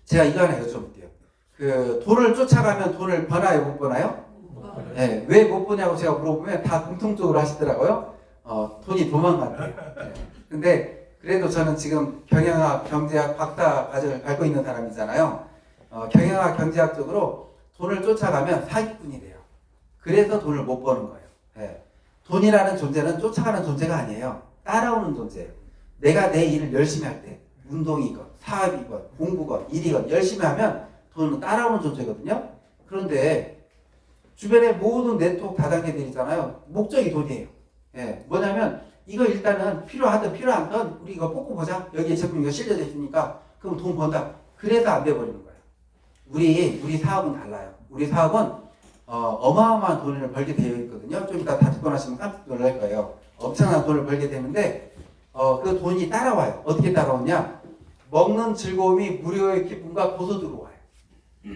제가 이거 하나 여쭤볼게요. 그 돈을 쫓아가면 돈을 버나요? 못 버나요? 네, 왜 못 버냐고 제가 물어보면 다 공통적으로 하시더라고요. 돈이 도망간대요. 네. 근데 그래도 저는 지금 경영학, 경제학 박사 과정을 밟고 있는 사람이잖아요. 경영학, 경제학 쪽으로 돈을 쫓아가면 사기꾼이 돼요. 그래서 돈을 못 버는 거예요. 네. 돈이라는 존재는 쫓아가는 존재가 아니에요. 따라오는 존재예요. 내가 내 일을 열심히 할 때, 운동이건 사업이건 공부건 일이건 열심히 하면 돈은 따라오는 존재거든요. 그런데 주변의 모든 네트워크 다단계들 있잖아요. 목적이 돈이에요. 예, 뭐냐면 이거 일단은 필요하든 필요하든 우리 이거 뽑고 보자. 여기에 제품 이거 실려져 있으니까 그럼 돈 번다. 그래서 안 돼버리는 거예요. 우리 사업은 달라요. 우리 사업은 어마어마한 돈을 벌게 되어 있거든요. 좀 이따 다 듣고 나시면 깜짝 놀랄 거예요. 엄청난 돈을 벌게 되는데 그 돈이 따라와요. 어떻게 따라오냐? 먹는 즐거움이 무료의 기쁨과 고소득으로 와요.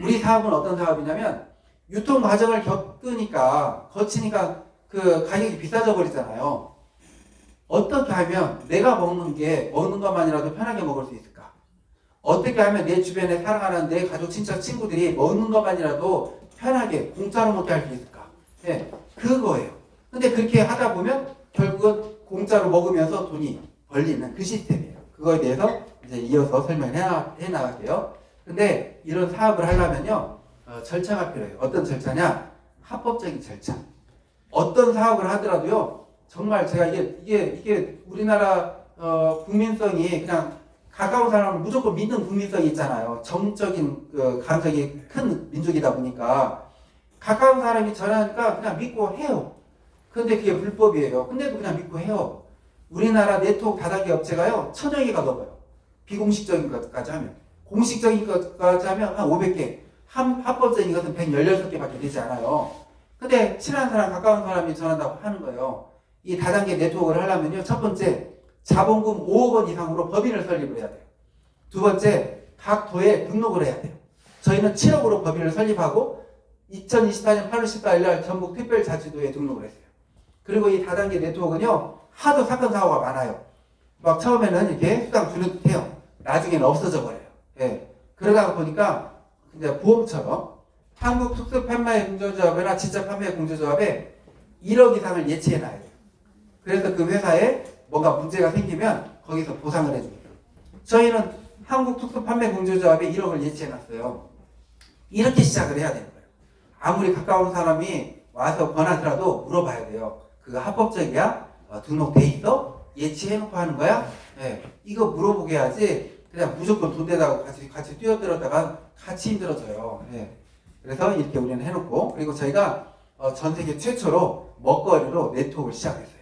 우리 사업은 어떤 사업이냐면 유통 과정을 거치니까 그 가격이 비싸져 버리잖아요. 어떻게 하면 내가 먹는 것만이라도 편하게 먹을 수 있을까? 어떻게 하면 내 주변에 살아가는 내 가족, 친척, 친구들이 먹는 것만이라도 편하게 공짜로 먹게 할 수 있을까? 네, 그거예요. 근데 그렇게 하다 보면 결국은 공짜로 먹으면서 돈이 벌리는 그 시스템이에요. 그거에 대해서 이제 이어서 설명해 나갈게요. 근데 이런 사업을 하려면요, 절차가 필요해요. 어떤 절차냐? 합법적인 절차. 어떤 사업을 하더라도요, 정말 제가 이게 우리나라 국민성이 그냥 가까운 사람을 무조건 믿는 국민성이 있잖아요. 정적인 감정이 큰 민족이다 보니까 가까운 사람이 전하니까 그냥 믿고 해요. 근데 그게 불법이에요. 근데도 그냥 믿고 해요. 우리나라 네트워크 다단계 업체가요, 1000여 개가 넘어요. 비공식적인 것까지 하면. 공식적인 것까지 하면 한 500개. 합법적인 것은 116개밖에 되지 않아요. 근데 친한 사람, 가까운 사람이 전한다고 하는 거예요. 이 다단계 네트워크를 하려면요, 첫 번째, 자본금 5억 원 이상으로 법인을 설립을 해야 돼요. 두 번째, 각 도에 등록을 해야 돼요. 저희는 7억으로 법인을 설립하고 2024년 8월 14일 날 전북 특별자치도에 등록을 했어요. 그리고 이 다단계 네트워크는요, 하도 사건 사고가 많아요. 막 처음에는 이렇게 수당 주는 듯 해요. 나중에는 없어져 버려요. 예. 그러다 보니까 이제 보험처럼 한국특수판매공제조합이나 지적판매공제조합에 1억 이상을 예치해 놔야 돼요. 그래서 그 회사에 뭔가 문제가 생기면 거기서 보상을 해줍니다. 저희는 한국특수판매공제조합에 1억을 예치해 놨어요. 이렇게 시작을 해야 되는 거예요. 아무리 가까운 사람이 와서 권하더라도 물어봐야 돼요. 그거 합법적이야? 등록돼 있어? 예치해놓고 하는 거야? 네. 이거 물어보게 해야지 그냥 무조건 돈 내다가 같이 뛰어들었다가 같이 힘들어져요. 네. 그래서 이렇게 우리는 해놓고, 그리고 저희가 전 세계 최초로 먹거리로 네트워크를 시작했어요.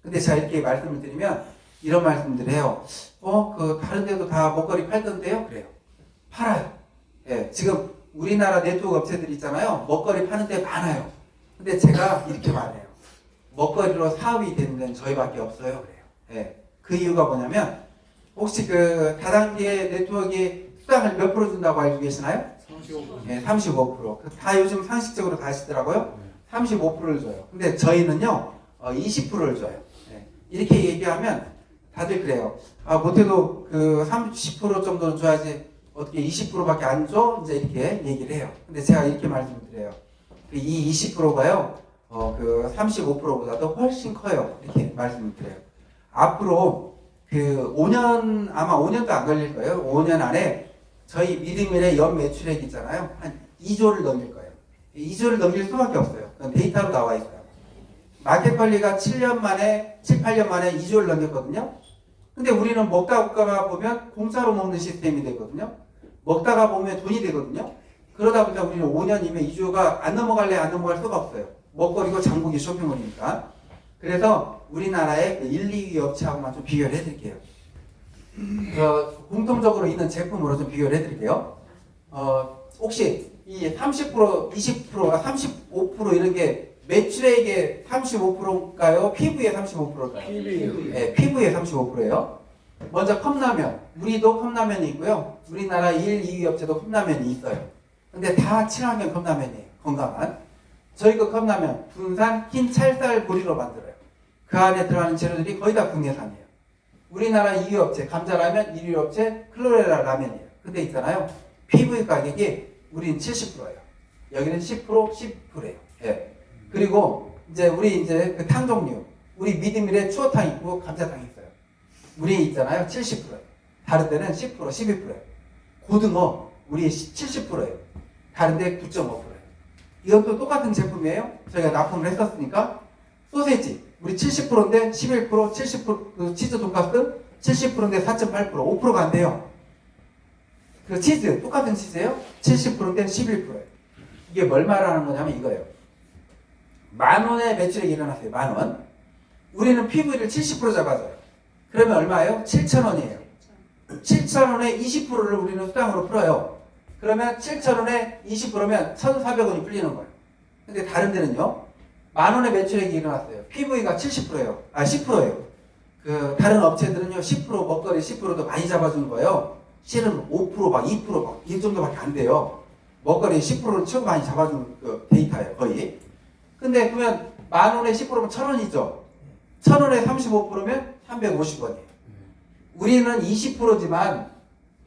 근데 제가 이렇게 말씀을 드리면 이런 말씀들을 해요. 다른 데도 다 먹거리 팔던데요? 그래요. 팔아요. 예, 지금 우리나라 네트워크 업체들 있잖아요. 먹거리 파는 데 많아요. 근데 제가 이렇게 말해요. 먹거리로 사업이 되는 데는 저희밖에 없어요. 그래요. 예, 그 이유가 뭐냐면 혹시 그 다단계 네트워크에 수당을 몇 프로 준다고 알고 계시나요? 35%. 예, 35%. 다 요즘 상식적으로 다 하시더라고요. 35%를 줘요. 근데 저희는요, 20%를 줘요. 예, 이렇게 얘기하면 다들 그래요. 못해도 그 30% 정도는 줘야지 어떻게 20%밖에 안 줘? 이제 이렇게 얘기를 해요. 근데 제가 이렇게 말씀드려요. 이 20%가요, 그 35%보다도 훨씬 커요. 이렇게 말씀을 드려요. 앞으로 그 5년, 아마 5년도 안 걸릴 거예요. 5년 안에 저희 미드밀의 연 매출액 있잖아요. 한 2조를 넘길 거예요. 2조를 넘길 수밖에 없어요. 그건 데이터로 나와 있어요. 마켓컬리가 7, 8년 만에 2조를 넘겼거든요. 근데 우리는 먹다가 보면 공짜로 먹는 시스템이 되거든요. 먹다가 보면 돈이 되거든요. 그러다 보니까 우리는 5년이면 2조가 안 넘어갈 수가 없어요. 먹거리고 장보기 쇼핑몰이니까. 그래서 우리나라의 1, 2위 업체하고만 좀 비교를 해드릴게요. 공통적으로 있는 제품으로 좀 비교를 해드릴게요. 혹시 이 30%, 20%가 35% 이런 게 매출액의 35%인가요? PV의 35%인가요? 네, PV의 35%예요. 먼저 컵라면. 우리도 컵라면이 있고요. 우리나라 1, 2위 업체도 컵라면이 있어요. 근데 다 친환경 컵라면이에요. 건강한. 저희 그 컵라면 군산 흰 찰쌀 보리로 만들어요. 그 안에 들어가는 재료들이 거의 다 국내산이에요. 우리나라 2위 업체 감자라면, 1위 업체 클로레라 라면이에요. 근데 있잖아요. PV 가격이 우리는 70%예요. 여기는 10%, 10%예요. 예. 그리고 이제 우리 이제 그 탕 종류, 우리 미드밀에 추어탕 있고 감자탕 있어요. 우리 있잖아요. 70%예요. 다른 데는 10%, 12%예요. 고등어 우리 70%예요. 다른 데 9.5%예요. 이것도 똑같은 제품이에요. 저희가 납품을 했었으니까. 소세지 우리 70%인데 11%, 70% 그 치즈 돈가스 70%인데 4.8%, 5%가 안 돼요. 그 치즈 똑같은 치즈예요. 70%인데 11%예요. 이게 뭘 말하는 거냐면 이거예요. 10,000원의 매출액이 일어났어요. 10,000원. 우리는 PV를 70% 잡아줘요. 그러면 얼마예요? 7,000원이에요. 7,000원에 20%를 우리는 수당으로 풀어요. 그러면 7,000원에 20%면 1,400원이 풀리는 거예요. 근데 다른 데는요. 10,000원의 매출액이 일어났어요. PV가 70%예요. 10%예요. 그 다른 업체들은요. 10% 먹거리 10%도 많이 잡아주는 거예요. 실은 5% 막 2% 막 이 정도밖에 안 돼요. 먹거리 10%를 최고 많이 잡아주는 그 데이터예요. 거의. 근데 그러면 10,000원에 10%면 1,000원이죠. 1,000원에 35%면 350원이에요. 우리는 20%지만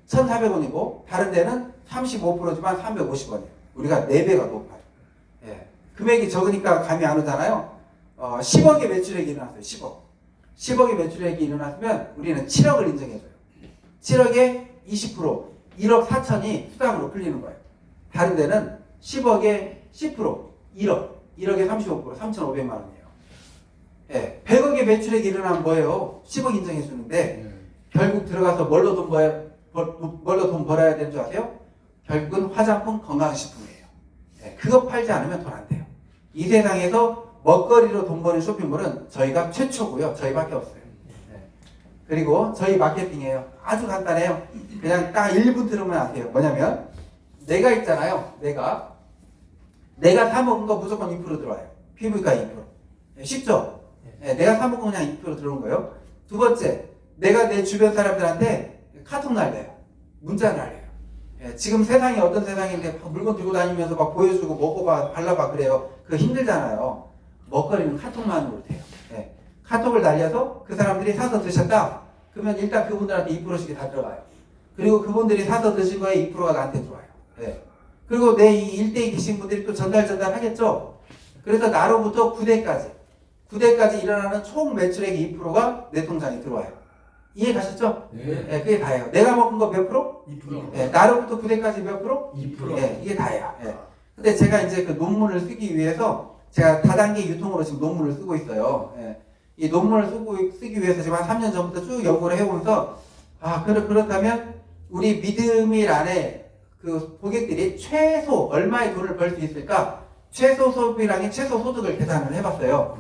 1,400원이고 다른 데는 35%지만 350원이에요. 우리가 4배가 높아요. 예. 금액이 적으니까 감이 안 오잖아요. 10억의 매출액이 일어났어요. 10억. 10억의 매출액이 일어났으면 우리는 7억을 인정해줘요. 7억에 20%, 1억 4천이 수당으로 풀리는 거예요. 다른 데는 10억에 10%, 1억, 1억에 35%, 3,500만 원이에요. 예, 100억의 매출액이 일어나면 뭐예요? 10억 인정해주는데 결국 들어가서 뭘로 돈 벌어야 되는 줄 아세요? 결국은 화장품, 건강식품이에요. 예, 그거 팔지 않으면 돈 안 돼요. 이 세상에서 먹거리로 돈 버는 쇼핑몰은 저희가 최초고요. 저희밖에 없어요. 예. 그리고 저희 마케팅이에요. 아주 간단해요. 그냥 딱 1분 들으면 아세요. 뭐냐면 내가 있잖아요. 내가 사 먹은 거 무조건 2% 들어와요. PV가 2%. 예, 쉽죠? 예, 내가 사 먹은 거 그냥 2% 들어온 거예요. 두 번째, 내가 내 주변 사람들한테 카톡 날려요. 문자 날려요. 예, 지금 세상이 어떤 세상인데 물건 들고 다니면서 막 보여주고 먹어봐, 발라봐 그래요. 그거 힘들잖아요. 먹거리는 카톡만으로 돼요. 예, 카톡을 날려서 그 사람들이 사서 드셨다. 그러면 일단 그분들한테 2%씩이 다 들어가요. 그리고 그분들이 사서 드신 거에 2%가 나한테 들어와요. 예. 그리고 내 이 일대에 계신 분들이 또 전달 하겠죠. 그래서 나로부터 9대까지 일어나는 총 매출액의 2%가 내 통장에 들어와요. 이해 가셨죠? 네. 예, 그게 다예요. 내가 먹은 거 몇 프로? 2%. 예, 나로부터 9대까지 몇 프로? 2%. 예, 이게 다예요. 예. 근데 제가 이제 그 논문을 쓰기 위해서 제가 다단계 유통으로 지금 논문을 쓰고 있어요. 예. 이 논문을 쓰기 위해서 지금 한 3년 전부터 쭉 연구를 해오면서 그렇다면 우리 믿음이란에 그 고객들이 최소 얼마의 돈을 벌 수 있을까? 최소 소비량의 최소 소득을 계산을 해봤어요.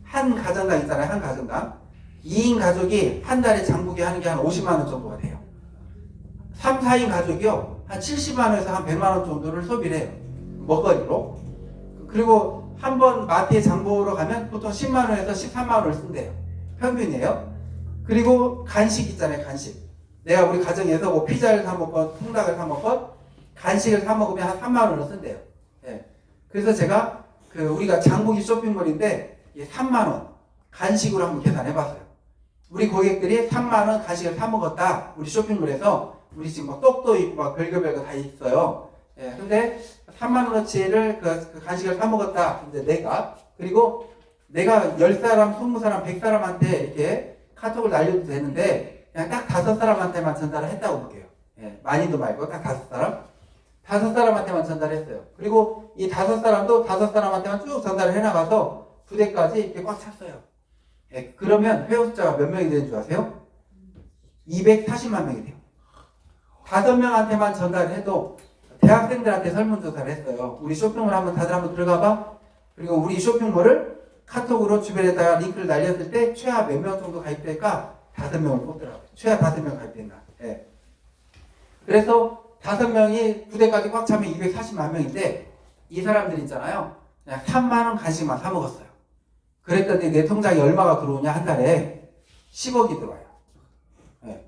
한 가정당 있잖아요. 한 가정당. 2인 가족이 한 달에 장보기 하는 게 한 50만 원 정도가 돼요. 3, 4인 가족이요. 한 70만 원에서 한 100만 원 정도를 소비를 해요. 먹거리로. 그리고 한 번 마트에 장보러 가면 보통 10만 원에서 13만 원을 쓴대요. 평균이에요. 그리고 간식 있잖아요. 간식. 내가 우리 가정에서 뭐 피자를 사 먹건 통닭을 사 먹건 간식을 사 먹으면 한 3만 원을 쓴대요. 예. 그래서 제가 우리가 장보기 쇼핑몰인데 3만 원 간식으로 한번 계산해봤어요. 우리 고객들이 3만 원 간식을 사 먹었다. 우리 쇼핑몰에서 우리 지금 막 떡도 있고 막 별거 다 있어요. 예. 근데 3만 원어치를 그 간식을 사 먹었다. 이제 그리고 내가 10사람, 20사람, 100사람한테 이렇게 카톡을 날려도 되는데 그냥 딱 5사람한테만 전달을 했다고 볼게요. 예. 많이도 말고 딱 5사람. 5사람한테만 전달했어요. 그리고 이 5사람도 5사람한테만 쭉 전달을 해나가서 9대까지 이렇게 꽉 찼어요. 예. 그러면 회원 숫자가 몇 명이 되는 줄 아세요? 240만 명이 돼요. 5명한테만 전달을 해도 대학생들한테 설문조사를 했어요. 우리 쇼핑몰 다들 한번 들어가봐. 그리고 우리 쇼핑몰을 카톡으로 주변에다가 링크를 날렸을 때 최하 몇 명 정도 가입될까? 5명을 뽑더라고요. 최하 5명 가입된다. 예. 그래서 5명이 9대까지 꽉 차면 240만 명인데 이 사람들 있잖아요. 그냥 3만 원 간식만 사 먹었어요. 그랬더니 내 통장에 얼마가 들어오냐 한 달에 10억이 들어와요. 예.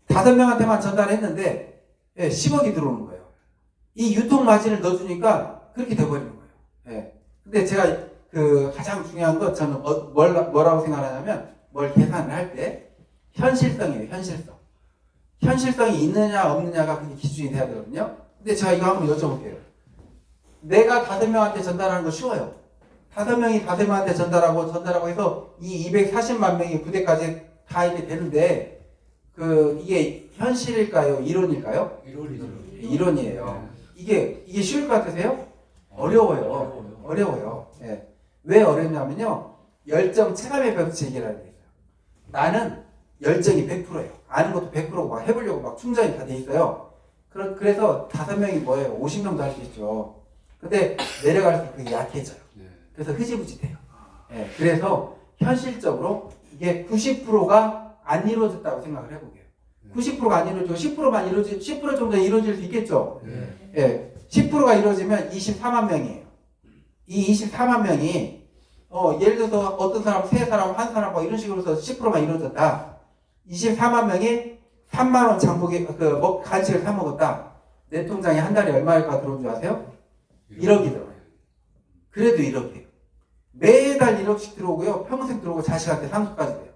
5명한테만 전달했는데 10억이 들어오는 거예요. 이 유통 마진을 넣어주니까 그렇게 돼버리는 거예요. 예. 근데 제가 가장 중요한 건 저는 뭐라고 생각하냐면 뭘 계산을 할 때 현실성이에요. 현실성이 있느냐 없느냐가 그게 기준이 돼야 되거든요. 근데 제가 이거 한번 여쭤볼게요. 내가 5명한테 전달하는 거 쉬워요. 5명이 5명한테 전달하고 해서 이 240만 명이 9대까지 다 이렇게 되는데 이게 현실일까요? 이론일까요? 이론이에요. 이게 쉬울 것 같으세요? 어려워요. 예. 왜 어렵냐면요. 열정 체감의 법칙 얘기라는 게 있어요. 나는 열정이 100%예요. 아는 것도 100%고 막 해보려고 막 충전이 다 돼 있어요. 그래서 5명이 뭐예요? 50명도 할 수 있죠. 근데 내려갈수록 그게 약해져요. 그래서 흐지부지돼요. 예, 그래서 현실적으로 이게 90%가 안 이루어졌다고 생각을 해보게요. 90%가 안 이루어지고 10%만 10% 정도 이루어질 수 있겠죠. 예, 10%가 이루어지면 24만 명이에요. 이 24만 명이 예를 들어서 어떤 사람, 세 사람, 한 사람 뭐 이런 식으로 해서 10%만 이루어졌다. 24만 명이 3만 원 장복에 간식을 사 먹었다. 내 통장에 한 달에 얼마가 들어온 줄 아세요? 1억이 들어와요. 그래도 1억이에요. 매달 1억씩 들어오고요. 평생 들어오고 자식한테 상속까지 돼요.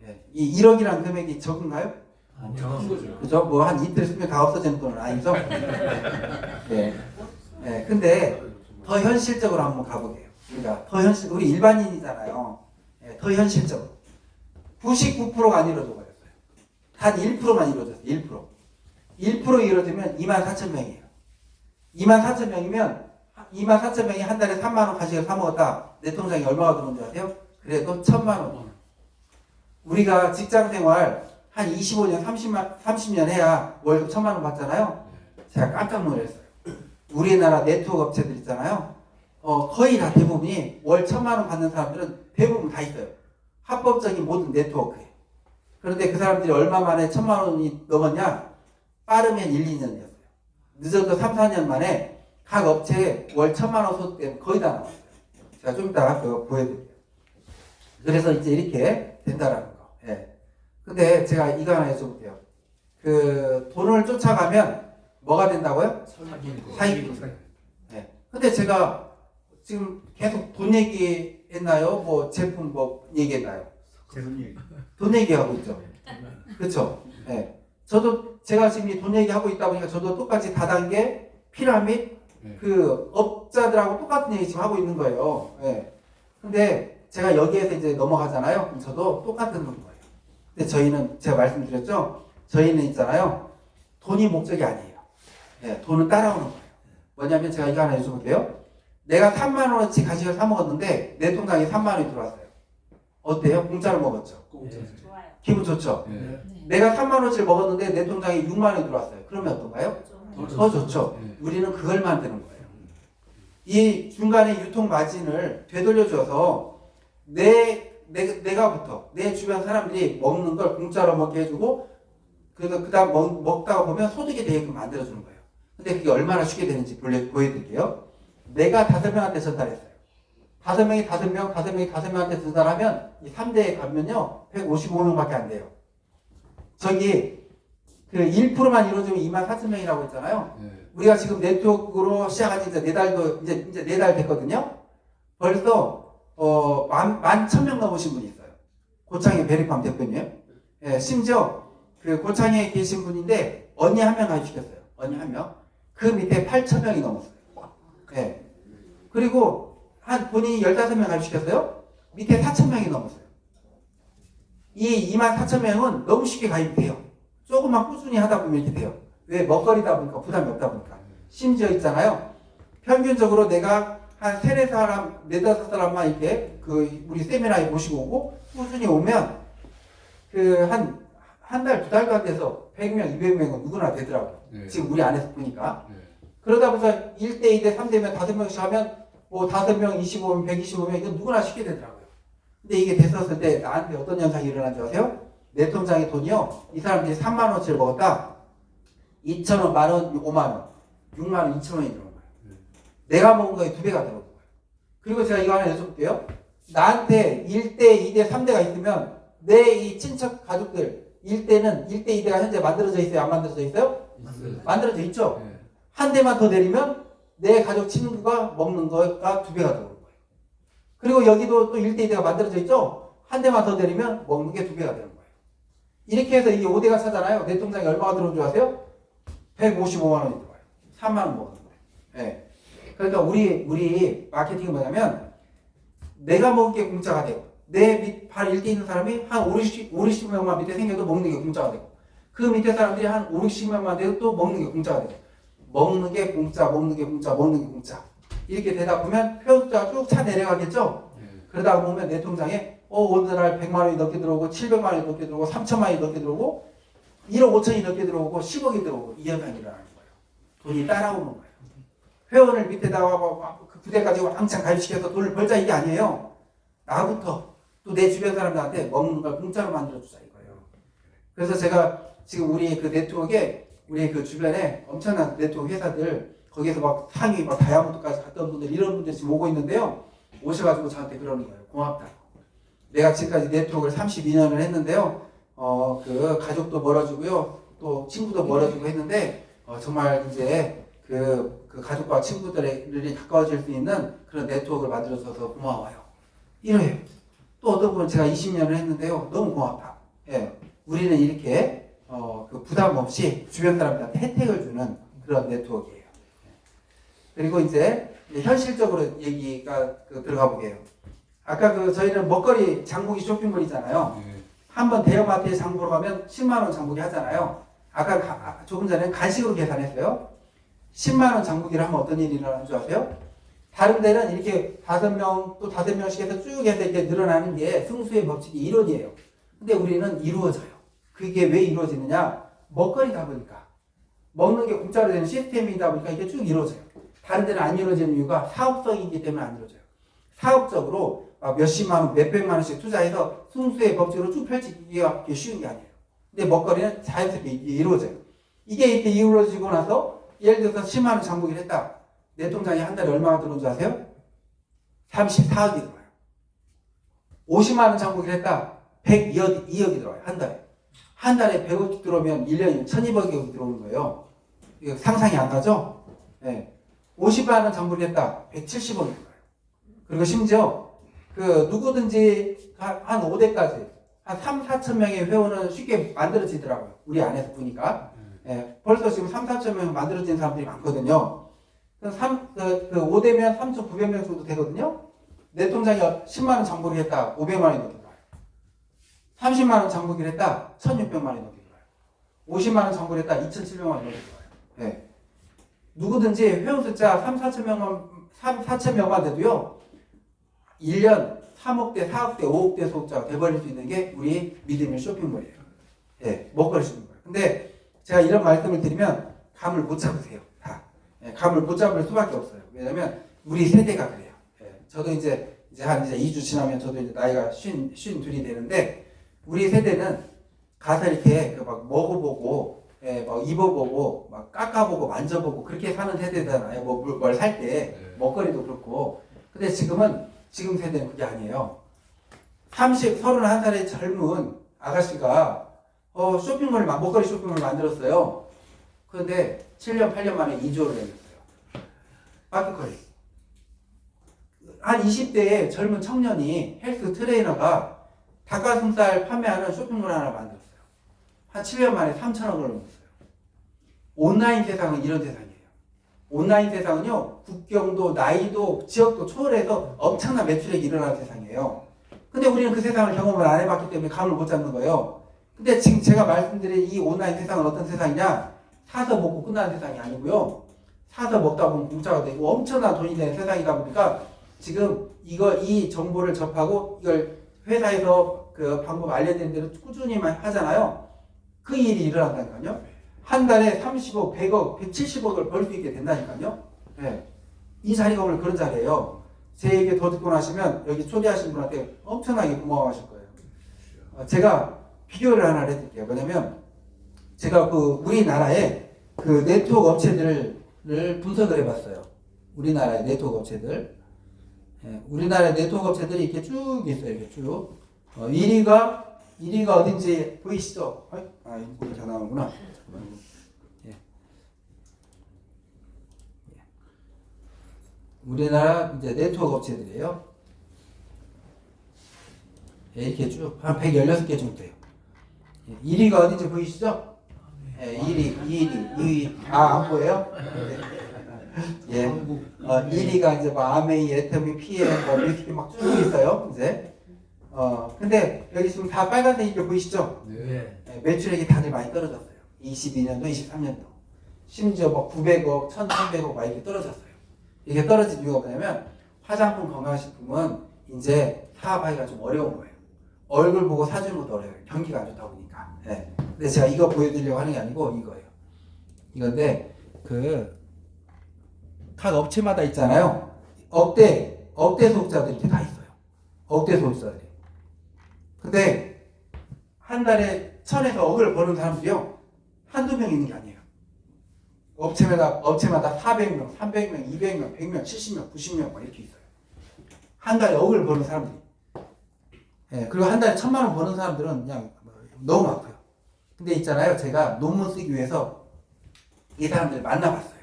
예. 이 1억이라는 금액이 적은가요? 그죠? 뭐 한 이틀 쓰면 다 없어지는 돈은 아니죠? 네. 네. 근데 더 현실적으로 한번 가보게요. 그러니까 우리 일반인이잖아요. 네. 더 현실적으로. 99%가 안 이루어져 버렸어요. 단 1%만 이루어졌어요. 1%. 1% 이루어지면 24,000명이에요. 24,000명이면 24,000명이 한 달에 3만 원 간식을 사 먹었다. 내 통장에 얼마가 들어온 줄 아세요? 그래도 1,000만 원. 우리가 직장 생활 한 25년, 30년 해야 월급 1,000만 원 받잖아요. 제가 깜짝 놀랐어요. 우리나라 네트워크 업체들 있잖아요. 거의 다 대부분이 월 1,000만 원 받는 사람들은 대부분 다 있어요. 합법적인 모든 네트워크에. 그런데 그 사람들이 얼마 만에 1,000만 원이 넘었냐? 빠르면 1, 2년이었어요. 늦어도 3, 4년 만에 각 업체에 월 1,000만 원 소득 때문에 거의 다 나왔어요. 제가 좀 이따가 그거 보여드릴게요. 그래서 이제 이렇게 된다라는 거. 예. 근데 제가 이거 하나 여쭤볼게요. 돈을 쫓아가면 뭐가 된다고요? 사기꾼. 예. 근데 제가 지금 계속 돈 얘기했나요? 뭐 제품 뭐 얘기했나요? 돈 얘기하고 있죠. 그렇죠? 예. 제가 지금 이 돈 얘기하고 있다 보니까 저도 똑같이 다단계 피라밋 업자들하고 똑같은 얘기 지금 하고 있는 거예요. 예. 근데 제가 여기에서 이제 넘어가잖아요. 그럼 저도 똑같은 거예요. 근데 저희는 제가 말씀드렸죠. 저희는 있잖아요. 돈이 목적이 아니에요. 예, 돈은 따라오는 거예요. 뭐냐면 제가 이거 하나 여쭤볼게요. 내가 3만 원어치 간식을 사 먹었는데 내 통장에 3만 원이 들어왔어요. 어때요? 공짜로 먹었죠. 좋아요. 기분 좋죠. 내가 3만 원어치를 먹었는데 내 통장에 6만 원이 들어왔어요. 그러면 어떤가요? 더 좋죠. 우리는 그걸 만드는 거예요. 이 중간에 유통 마진을 되돌려줘서 내가부터 내 주변 사람들이 먹는 걸 공짜로 먹게 해주고 그 다음 먹다가 보면 소득이 되게끔 만들어주는 거예요. 근데 그게 얼마나 쉽게 되는지 보여드릴게요. 내가 5명한테 전달했어요. 5명이 5명한테 전달하면 이 3대에 가면요 155명밖에 안 돼요. 저기 1%만 이루어지면 24,000명이라고 했잖아요. 우리가 지금 네트워크로 시작한 지 이제 4달도 이제 4달 됐거든요. 벌써 11,000명 넘으신 분이 있어요. 고창의 베리팜 대표님. 예, 심지어 고창에 계신 분인데 언니 한 명 가입시켰어요. 언니 한 명. 그 밑에 8,000명이 넘었어요. 예. 그리고 본인이 15명 가입시켰어요. 밑에 4,000명이 넘었어요. 이 24,000명은 너무 쉽게 가입이 돼요. 조금만 꾸준히 하다 보면 이렇게 돼요. 왜? 먹거리다 보니까 부담이 없다 보니까. 심지어 있잖아요. 평균적으로 내가 한 3, 4사람, 4, 5사람만 이렇게 우리 세미나에 모시고 오고 꾸준히 오면 한 달, 2달도 안 돼서 100명, 200명은 누구나 되더라고요. 지금 우리 안에서 보니까. 그러다 보니까 1대, 2대, 3대면 5명씩 하면 뭐 5명, 25명, 125명 이건 누구나 쉽게 되더라고요. 근데 이게 됐었을 때 나한테 어떤 현상이 일어난 줄 아세요? 내 통장에 돈이요. 이 사람들이 3만 원어치를 먹었다. 2,000원, 만원, 5만 원, 6만 원, 2,000원이 들어온 거예요. 내가 먹은 거에 2배가 들어온 거예요. 그리고 제가 이거 하나 여쭤볼게요. 나한테 1대, 2대, 3대가 있으면 내 이 친척 가족들 1대는 1대, 2대가 현재 만들어져 있어요? 안 만들어져 있어요? 만들어져 있죠? 한 대만 더 내리면 내 가족 친구가 먹는 거가 2배가 들어오는 거예요. 그리고 여기도 또 1대, 2대가 만들어져 있죠? 한 대만 더 내리면 먹는 게 2배가 되는 거예요. 이렇게 해서 이게 5대가 차잖아요. 내 통장에 얼마가 들어온 줄 아세요? 155만 원이 들어와요. 3만 원 먹는 거예요. 네. 그러니까 우리 마케팅이 뭐냐면 내가 먹은 게 공짜가 되고 내 바로 1대 있는 사람이 한 50명만 밑에 생겨도 먹는 게 공짜가 되고 그 밑에 사람들이 한 50명만 돼도 또 먹는 게 공짜가 되고 먹는 게 공짜, 먹는 게 공짜, 먹는 게 공짜 이렇게 되다 보면 표숫자가 쭉 차 내려가겠죠? 그러다가 보면 내 통장에 오늘날 100만 원이 넘게 들어오고 700만 원이 넘게 들어오고 3천만 원이 넘게 들어오고 1억 5천이 넘게 들어오고 10억이 들어오고 이 현상이 일어나는 거예요. 돈이 따라오는 거예요. 회원을 밑에다가 그 부대까지 왕창 가입시켜서 돈을 벌자 이게 아니에요. 나부터 또 내 주변 사람들한테 먹는 걸 공짜로 만들어주자 이거예요. 그래서 제가 지금 우리 그 네트워크에 우리 그 주변에 엄청난 네트워크 회사들 거기에서 막 상위 막 다이아몬드까지 갔던 분들 이런 분들 지금 오고 있는데요. 오셔가지고 저한테 그러는 거예요. 고맙다. 내가 지금까지 네트워크를 32년을 했는데요. 그 가족도 멀어지고요. 또 친구도 멀어지고 했는데 정말 이제 그 가족과 친구들이 가까워질 수 있는 그런 네트워크를 만들어줘서 고마워요. 이래요. 또 어떤 분은 제가 20년을 했는데요. 너무 고맙다. 예. 우리는 이렇게 그 부담 없이 주변 사람들한테 혜택을 주는 그런 네트워크예요. 그리고 이제 현실적으로 얘기가 들어가 보게요. 아까 저희는 먹거리 장보기 쇼핑몰이잖아요. 한번 대형마트에 장 보러 가면 10만 원 장보기 하잖아요. 아까 조금 전에 간식으로 계산했어요. 10만 원 장보기를 하면 어떤 일이 일어나는 줄 아세요? 다른 데는 이렇게 5명 또 5명씩 해서 쭉 해서 이렇게 늘어나는 게 승수의 법칙이 이론이에요. 근데 우리는 이루어져요. 그게 왜 이루어지느냐? 먹거리다 보니까. 먹는 게 공짜로 되는 시스템이다 보니까 이게 쭉 이루어져요. 다른 데는 안 이루어지는 이유가 사업성이기 때문에 안 이루어져요. 사업적으로 몇십만 원, 몇백만 원씩 투자해서 승수의 법칙으로 쭉 펼치기가 쉬운 게 아니에요. 근데 먹거리는 자연스럽게 이루어져요. 이게 이렇게 이루어지고 나서 예를 들어서 10만 원 장보기를 했다. 내 통장에 한 달에 얼마가 들어온 줄 아세요? 34억이 들어와요. 50만 원 장보기를 했다. 102억이 들어와요. 한 달에. 한 달에 100억이 들어오면 1년이면 1200억이 들어오는 거예요. 이거 상상이 안 가죠? 네. 50만 원 장보기를 했다. 170억이 들어와요. 그리고 심지어 누구든지 한 5대까지 한 3, 4천 명의 회원은 쉽게 만들어지더라고요. 우리 안에서 보니까. 예, 벌써 지금 3, 4천 명 만들어진 사람들이 많거든요. 5대면 3,900명 정도 되거든요. 내 통장에 10만 원 장보기를 했다. 500만 원이 넘게 들어와요. 30만 원 장보기를 했다. 1,600만 원이 넘게 들어와요. 50만 원 장보기를 했다. 2,700만 원이 넘게 들어와요. 예. 누구든지 회원 숫자 4천 명만 돼도요. 1년 3억대, 4억대, 5억대 소득자가 돼버릴 수 있는 게 우리 믿음의 쇼핑몰이에요. 예, 먹거리 쇼핑몰. 근데 제가 이런 말씀을 드리면 감을 못 잡으세요. 다. 예, 감을 못 잡을 수밖에 없어요. 왜냐면 우리 세대가 그래요. 예, 저도 이제 한 2주 지나면 저도 이제 나이가 52이 되는데 우리 세대는 가서 이렇게 막 먹어보고, 예, 막 입어보고, 막 깎아보고, 만져보고 그렇게 사는 세대잖아요. 뭘 살 때 먹거리도 그렇고. 근데 지금 세대는 그게 아니에요. 31살의 젊은 아가씨가 먹거리 쇼핑몰을 만들었어요. 그런데 7년, 8년 만에 2조를 내렸어요. 마켓컬리. 한 20대의 젊은 청년이 헬스 트레이너가 닭가슴살 판매하는 쇼핑몰 하나 만들었어요. 한 7년 만에 3천억을 넘겼어요. 온라인 세상은 이런 세상이에요. 온라인 세상은요, 국경도, 나이도, 지역도 초월해서 엄청난 매출액이 일어나는 세상이에요. 근데 우리는 그 세상을 경험을 안 해봤기 때문에 감을 못 잡는 거예요. 근데 지금 제가 말씀드린 이 온라인 세상은 어떤 세상이냐? 사서 먹고 끝나는 세상이 아니고요. 사서 먹다 보면 공짜가 되고 엄청난 돈이 되는 세상이다 보니까 지금 이 정보를 접하고 이걸 회사에서 그 방법 알려드린 대로 꾸준히만 하잖아요. 그 일이 일어난다니까요. 한 달에 30억, 100억, 170억을 벌 수 있게 된다니까요. 네. 이 자리가 오늘 그런 자리예요. 제 얘기 더 듣고 나시면 여기 초대하신 분한테 엄청나게 고마워하실 거예요. 제가 비교를 하나 해드릴게요. 뭐냐면 제가 우리나라의 그 네트워크 업체들을 분석을 해봤어요. 우리나라의 네트워크 업체들. 예, 우리나라의 네트워크 업체들이 이렇게 쭉 있어요. 이렇게 쭉. 1위가 어딘지 보이시죠? 이거 다 나오구나. 예. 우리나라 이제 네트워크 업체들이에요. 예, 이렇게 쭉 한 116개 정도 돼요. 1위가 어딘지 보이시죠? 예, 2위. 안 보여요? 예. 1위가 이제 아메이, 애터미, PM, 미스키 막 쭉 있어요. 이제. 근데 여기 지금 다 빨간색인 게 보이시죠? 네. 예, 매출액이 다들 많이 떨어졌어요. 22년도, 23년도. 심지어 막 900억, 1300억 막 이렇게 떨어졌어요. 이게 떨어진 이유가 뭐냐면 화장품, 건강식품은 이제 사업하기가 좀 어려운 거예요. 얼굴 보고 사주는 것도 어려워요. 경기가 안 좋다 보니까. 예. 근데 제가 이거 보여드리려고 하는 게 아니고 이거예요. 이건데 각 업체마다 있잖아요. 억대 소득자들이 이렇게 다 있어요. 억대 소득자들이. 근데 한 달에 1,000에서 억을 버는 사람들이요. 한두 명 있는 게 아니에요. 업체마다 400명, 300명, 200명, 100명, 70명, 90명 막 이렇게 있어요. 한 달에 억을 버는 사람들이. 예, 그리고 한 달에 1,000만 원 버는 사람들은 그냥 너무 많고요. 근데 있잖아요. 제가 논문 쓰기 위해서 이 사람들 만나봤어요.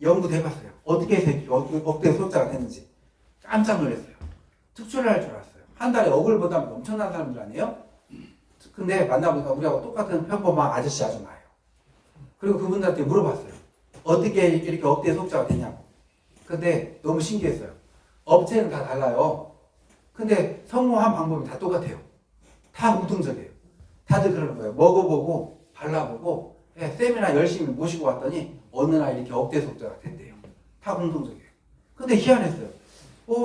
연구도 해봤어요. 어떻게 해서 억대 소득자가 됐는지. 깜짝 놀랐어요. 특출을 할 줄 알았어요. 한 달에 억을 버다면 엄청난 사람들 아니에요? 근데 만나보니까 우리하고 똑같은 평범한 아저씨 아줌마예요. 그리고 그분들한테 물어봤어요. 어떻게 이렇게 억대 소득자가 됐냐고. 근데 너무 신기했어요. 업체는 다 달라요. 근데 성공한 방법이 다 똑같아요. 다 공통적이에요. 다들 그러는 거예요. 먹어보고 발라보고 세미나 열심히 모시고 왔더니 어느 날 이렇게 억대 소득자가 됐대요. 다 공통적이에요. 근데 희한했어요.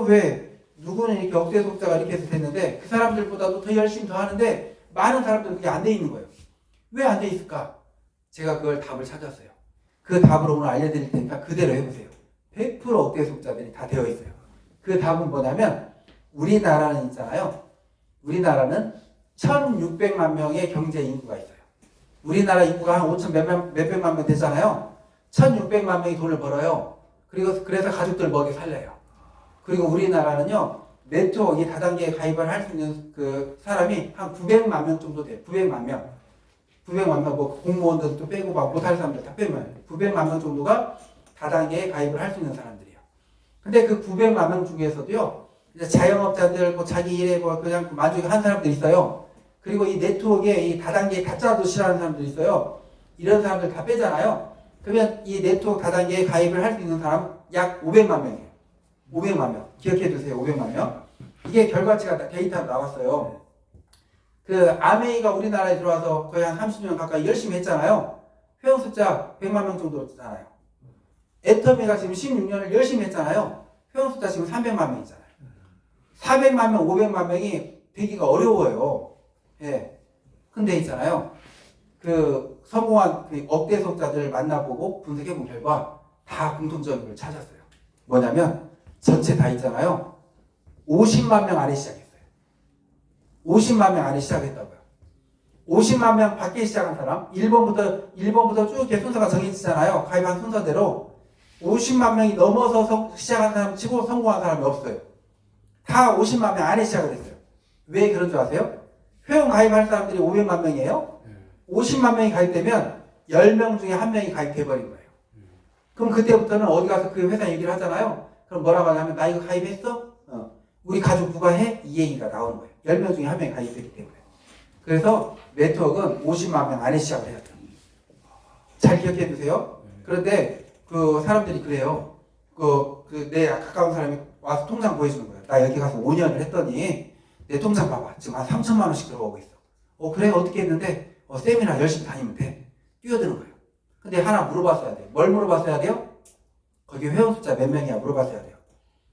왜 누구는 이렇게 억대 소득자가 이렇게 해서 됐는데 그 사람들보다도 더 열심히 더 하는데 많은 사람들은 그게 안 돼 있는 거예요. 왜 안 돼 있을까? 제가 그걸 답을 찾았어요. 그 답을 오늘 알려드릴 테니까 그대로 해보세요. 100% 억대 소득자들이 다 되어 있어요. 그 답은 뭐냐면 우리나라는 있잖아요. 우리나라는 1,600만 명의 경제 인구가 있어요. 우리나라 인구가 한 5천 몇백만 명 되잖아요. 1,600만 명이 돈을 벌어요. 그래서 가족들 먹여 살려요. 그리고 우리나라는요. 네트워크 다단계에 가입을 할 수 있는 그 사람이 한 900만 명 정도 돼요. 900만 명. 900만 명, 뭐 공무원들도 빼고 막 못할 사람들 다 빼면 900만 명 정도가 다단계에 가입을 할 수 있는 사람들이에요. 근데 그 900만 명 중에서도요. 이제 자영업자들, 뭐 자기 일에 뭐 그냥 만족한 사람들이 있어요. 그리고 이 네트워크에 이 다단계에 가짜도 싫어하는 사람들이 있어요. 이런 사람들 다 빼잖아요. 그러면 이 네트워크 다단계에 가입을 할 수 있는 사람 약 500만 명이에요. 500만 명. 기억해 두세요. 500만 명. 이게 결과치가 데이터로 나왔어요. 그 아메이가 우리나라에 들어와서 거의 한 30년 가까이 열심히 했잖아요. 회원 숫자 100만 명 정도잖아요. 애터미가 지금 16년을 열심히 했잖아요. 회원 숫자 지금 300만 명이잖아요. 400만 명, 500만 명이 되기가 어려워요. 예. 근데 있잖아요. 그 성공한 그 억대 소득자들을 만나보고 분석해본 결과 다 공통적인 걸 찾았어요. 뭐냐면 전체 다 있잖아요. 50만 명 안에 시작했어요. 50만 명 안에 시작했다고요. 50만 명 밖에 시작한 사람 1번부터 쭉 이렇게 순서가 정해지잖아요. 가입한 순서대로 50만 명이 넘어서 시작한 사람 치고 성공한 사람이 없어요. 다 50만 명 안에 시작을 했어요. 왜 그런 줄 아세요? 회원 가입할 사람들이 500만 명이에요. 50만 명이 가입되면 10명 중에 1명이 가입해버린 거예요. 그럼 그때부터는 어디 가서 그 회사 얘기를 하잖아요. 그럼 뭐라고 하냐면 나 이거 가입했어? 우리 가족 누가 해? 이 얘기가 나오는 거예요. 10명 중에 1명이 가입했기 때문에. 그래서 네트워크는 50만 명 안에 시작을 해야 돼요. 잘 기억해 두세요. 그런데 그 사람들이 그래요. 내 가까운 사람이 와서 통장 보여주는 거예요. 나 여기 가서 5년을 했더니 내 통장 봐봐. 지금 한 3천만 원씩 들어오고 있어. 그래 어떻게 했는데 세미나 열심히 다니면 돼. 뛰어드는 거예요. 근데 하나 물어봤어야 돼요. 뭘 물어봤어야 돼요? 거기 회원 숫자 몇 명이야 물어봤어야 돼요.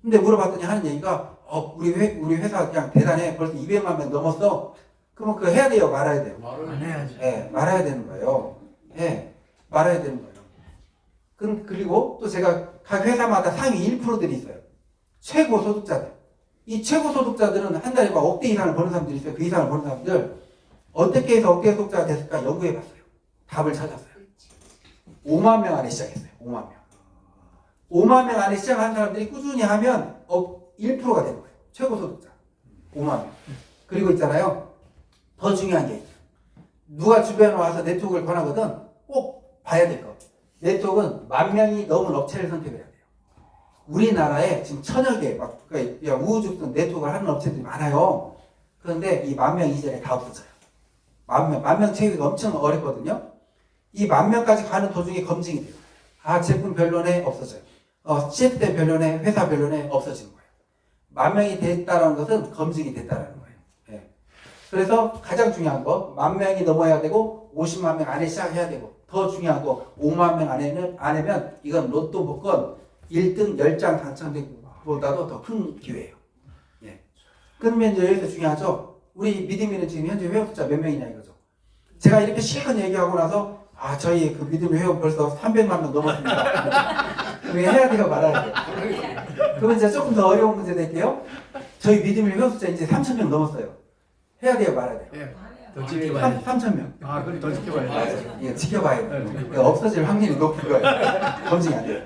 근데 물어봤더니 하는 얘기가 우리 회사 그냥 대단해. 벌써 200만 명 넘었어. 그러면 그거 해야 돼요? 말아야 돼요? 안 해야지. 예, 말아야 되는 거예요. 예, 말아야 되는 거예요. 그리고 또 제가 각 회사마다 상위 1%들이 있어요. 최고 소득자들. 이 최고 소득자들은 한 달에 막 억대 이상을 버는 사람들이 있어요. 그 이상을 버는 사람들. 어떻게 해서 억대 소득자가 됐을까 연구해봤어요. 답을 찾았어요. 5만 명 안에 시작했어요. 5만 명. 5만 명 안에 시작한 사람들이 꾸준히 하면 1%가 되는 거예요. 최고 소득자. 5만 명. 그리고 있잖아요. 더 중요한 게 있어요. 누가 주변에 와서 네트워크를 권하거든 꼭 봐야 될 거. 네트워크는 10,000명이 넘은 업체를 선택을 해야 돼요. 우리나라에 지금 1,000여 개, 그러니까 우후죽순 네트워크를 하는 업체들이 많아요. 그런데 이 10,000명 이전에 다 없어져요. 10,000명 채우기가 엄청 어렵거든요. 이 10,000명까지 가는 도중에 검증이 돼요. 제품 별로네 없어져요. 시스템 별로네, 회사 별로네 없어지는 거예요. 10,000명이 됐다는 것은 검증이 됐다는 거예요. 예. 그래서 가장 중요한 거 10,000명이 넘어야 되고 50만 명 안에 시작해야 되고 더 중요한 거 5만 명 안에면 이건 로또 복권 1등 10장 당첨된 것보다도 더 큰 기회예요. 예. 그러면 이제 여기서 중요하죠. 우리 믿음이는 지금 현재 회원 숫자 몇 명이냐 이거죠. 제가 이렇게 실컷 얘기하고 나서 저희 그 믿음의 회원 벌써 300만 명 넘었습니다. 그게 해야 돼요, 말아야 돼요. 그러면 이제 조금 더 어려운 문제 낼게요. 저희 믿음의 회원 숫자 이제 3,000명 넘었어요. 해야 돼요, 말아야 돼요. 예, 더 지켜봐야 돼. 3,000명. 그럼 더 지켜봐야 돼. 예, 지켜봐야 돼요. 없어질 확률이 높은 거예요. 검증이 안 돼요.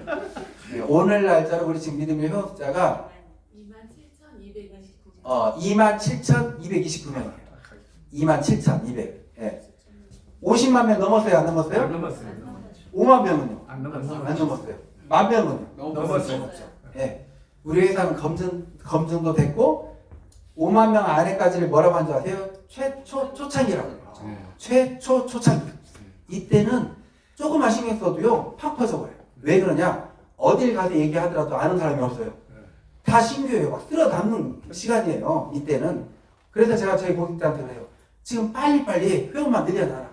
예, 오늘 날짜로 우리 지금 믿음의 회원 숫자가 27,229명이에요. 27,200. 예. 50만 명 넘었어요, 안 넘었어요? 안 넘었어요. 5만 명은요? 안 넘었어요. 안 넘었어요. 1만 명은요? 넘었어요. 예. 우리 회사는 검증도 됐고 5만 명 안에까지를 뭐라고 하는 줄 아세요? 초창기라고 해요. 초창기. 이때는 조금만 신경 써도요 팍 퍼져버려요. 왜 그러냐? 어딜 가서 얘기하더라도 아는 사람이 없어요. 다 신규예요. 막 쓸어 담는 시간이에요. 이때는. 그래서 제가 저희 고객들한테 그래요. 지금 빨리빨리 회원만 늘려놔라.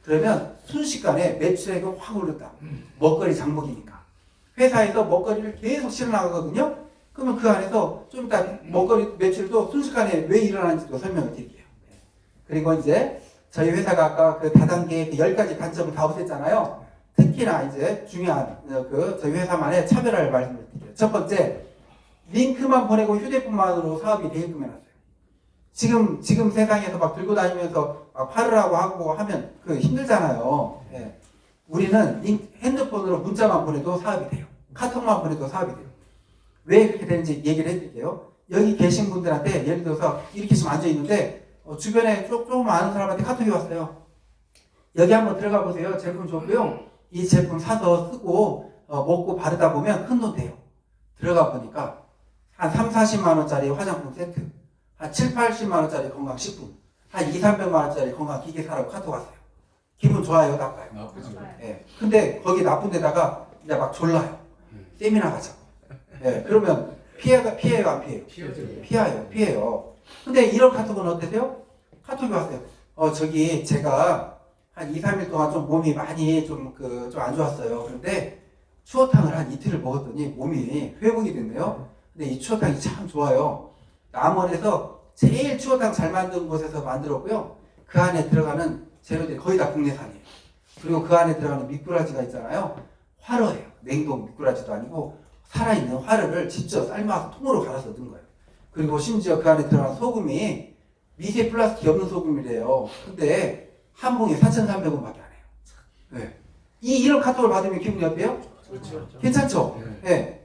그러면 순식간에 매출액이 확 오른다. 먹거리 장목이니까. 회사에서 먹거리를 계속 실어나가거든요. 그러면 그 안에서 좀 이따 먹거리 매출도 순식간에 왜 일어나는지도 설명을 드릴게요. 그리고 이제 저희 회사가 아까 그 다단계 그 10가지 관점을 다 없앴잖아요. 특히나 이제 중요한 저희 회사만의 차별화를 말씀을 드릴게요. 첫 번째, 링크만 보내고 휴대폰만으로 사업이 되게끔 해놨어요. 지금 세상에서 막 들고 다니면서 막 팔으라고 하고 하면 힘들잖아요. 예. 우리는 핸드폰으로 문자만 보내도 사업이 돼요. 카톡만 보내도 사업이 돼요. 왜 그렇게 되는지 얘기를 해드릴게요. 여기 계신 분들한테 예를 들어서 이렇게 지금 앉아있는데 주변에 조금 아는 사람한테 카톡이 왔어요. 여기 한번 들어가 보세요. 제품 좋고요. 이 제품 사서 쓰고 먹고 바르다 보면 큰돈 돼요. 들어가 보니까 한 3, 40만 원짜리 화장품 세트, 한 7, 80만 원짜리 건강식품, 한 2, 300만 원짜리 건강기계 사라고 카톡 왔어요. 기분 좋아요, 나빠요? 나쁘죠. 예. 근데 거기 나쁜 데다가 이제 막 졸라요. 세미나 가자고. 예. 그러면 피해요, 안 피해요? 피해요. 근데 이런 카톡은 어떠세요? 카톡이 왔어요. 저기 제가 한 2, 3일 동안 좀 몸이 많이 좀 안 좋았어요. 그런데 추어탕을 한 이틀을 먹었더니 몸이 회복이 됐네요. 근데 이 추어탕이 참 좋아요. 남원에서 제일 추어탕 잘 만든 곳에서 만들었고요. 그 안에 들어가는 재료들이 거의 다 국내산이에요. 그리고 그 안에 들어가는 미꾸라지가 있잖아요. 화로예요. 냉동 미꾸라지도 아니고 살아있는 화로를 직접 삶아서 통으로 갈아서 넣은 거예요. 그리고 심지어 그 안에 들어가는 소금이 미세 플라스틱이 없는 소금이래요. 근데 한 봉에 4,300원밖에 안 해요. 네. 이런 카톡을 받으면 기분이 어때요? 그렇죠. 괜찮죠? 네.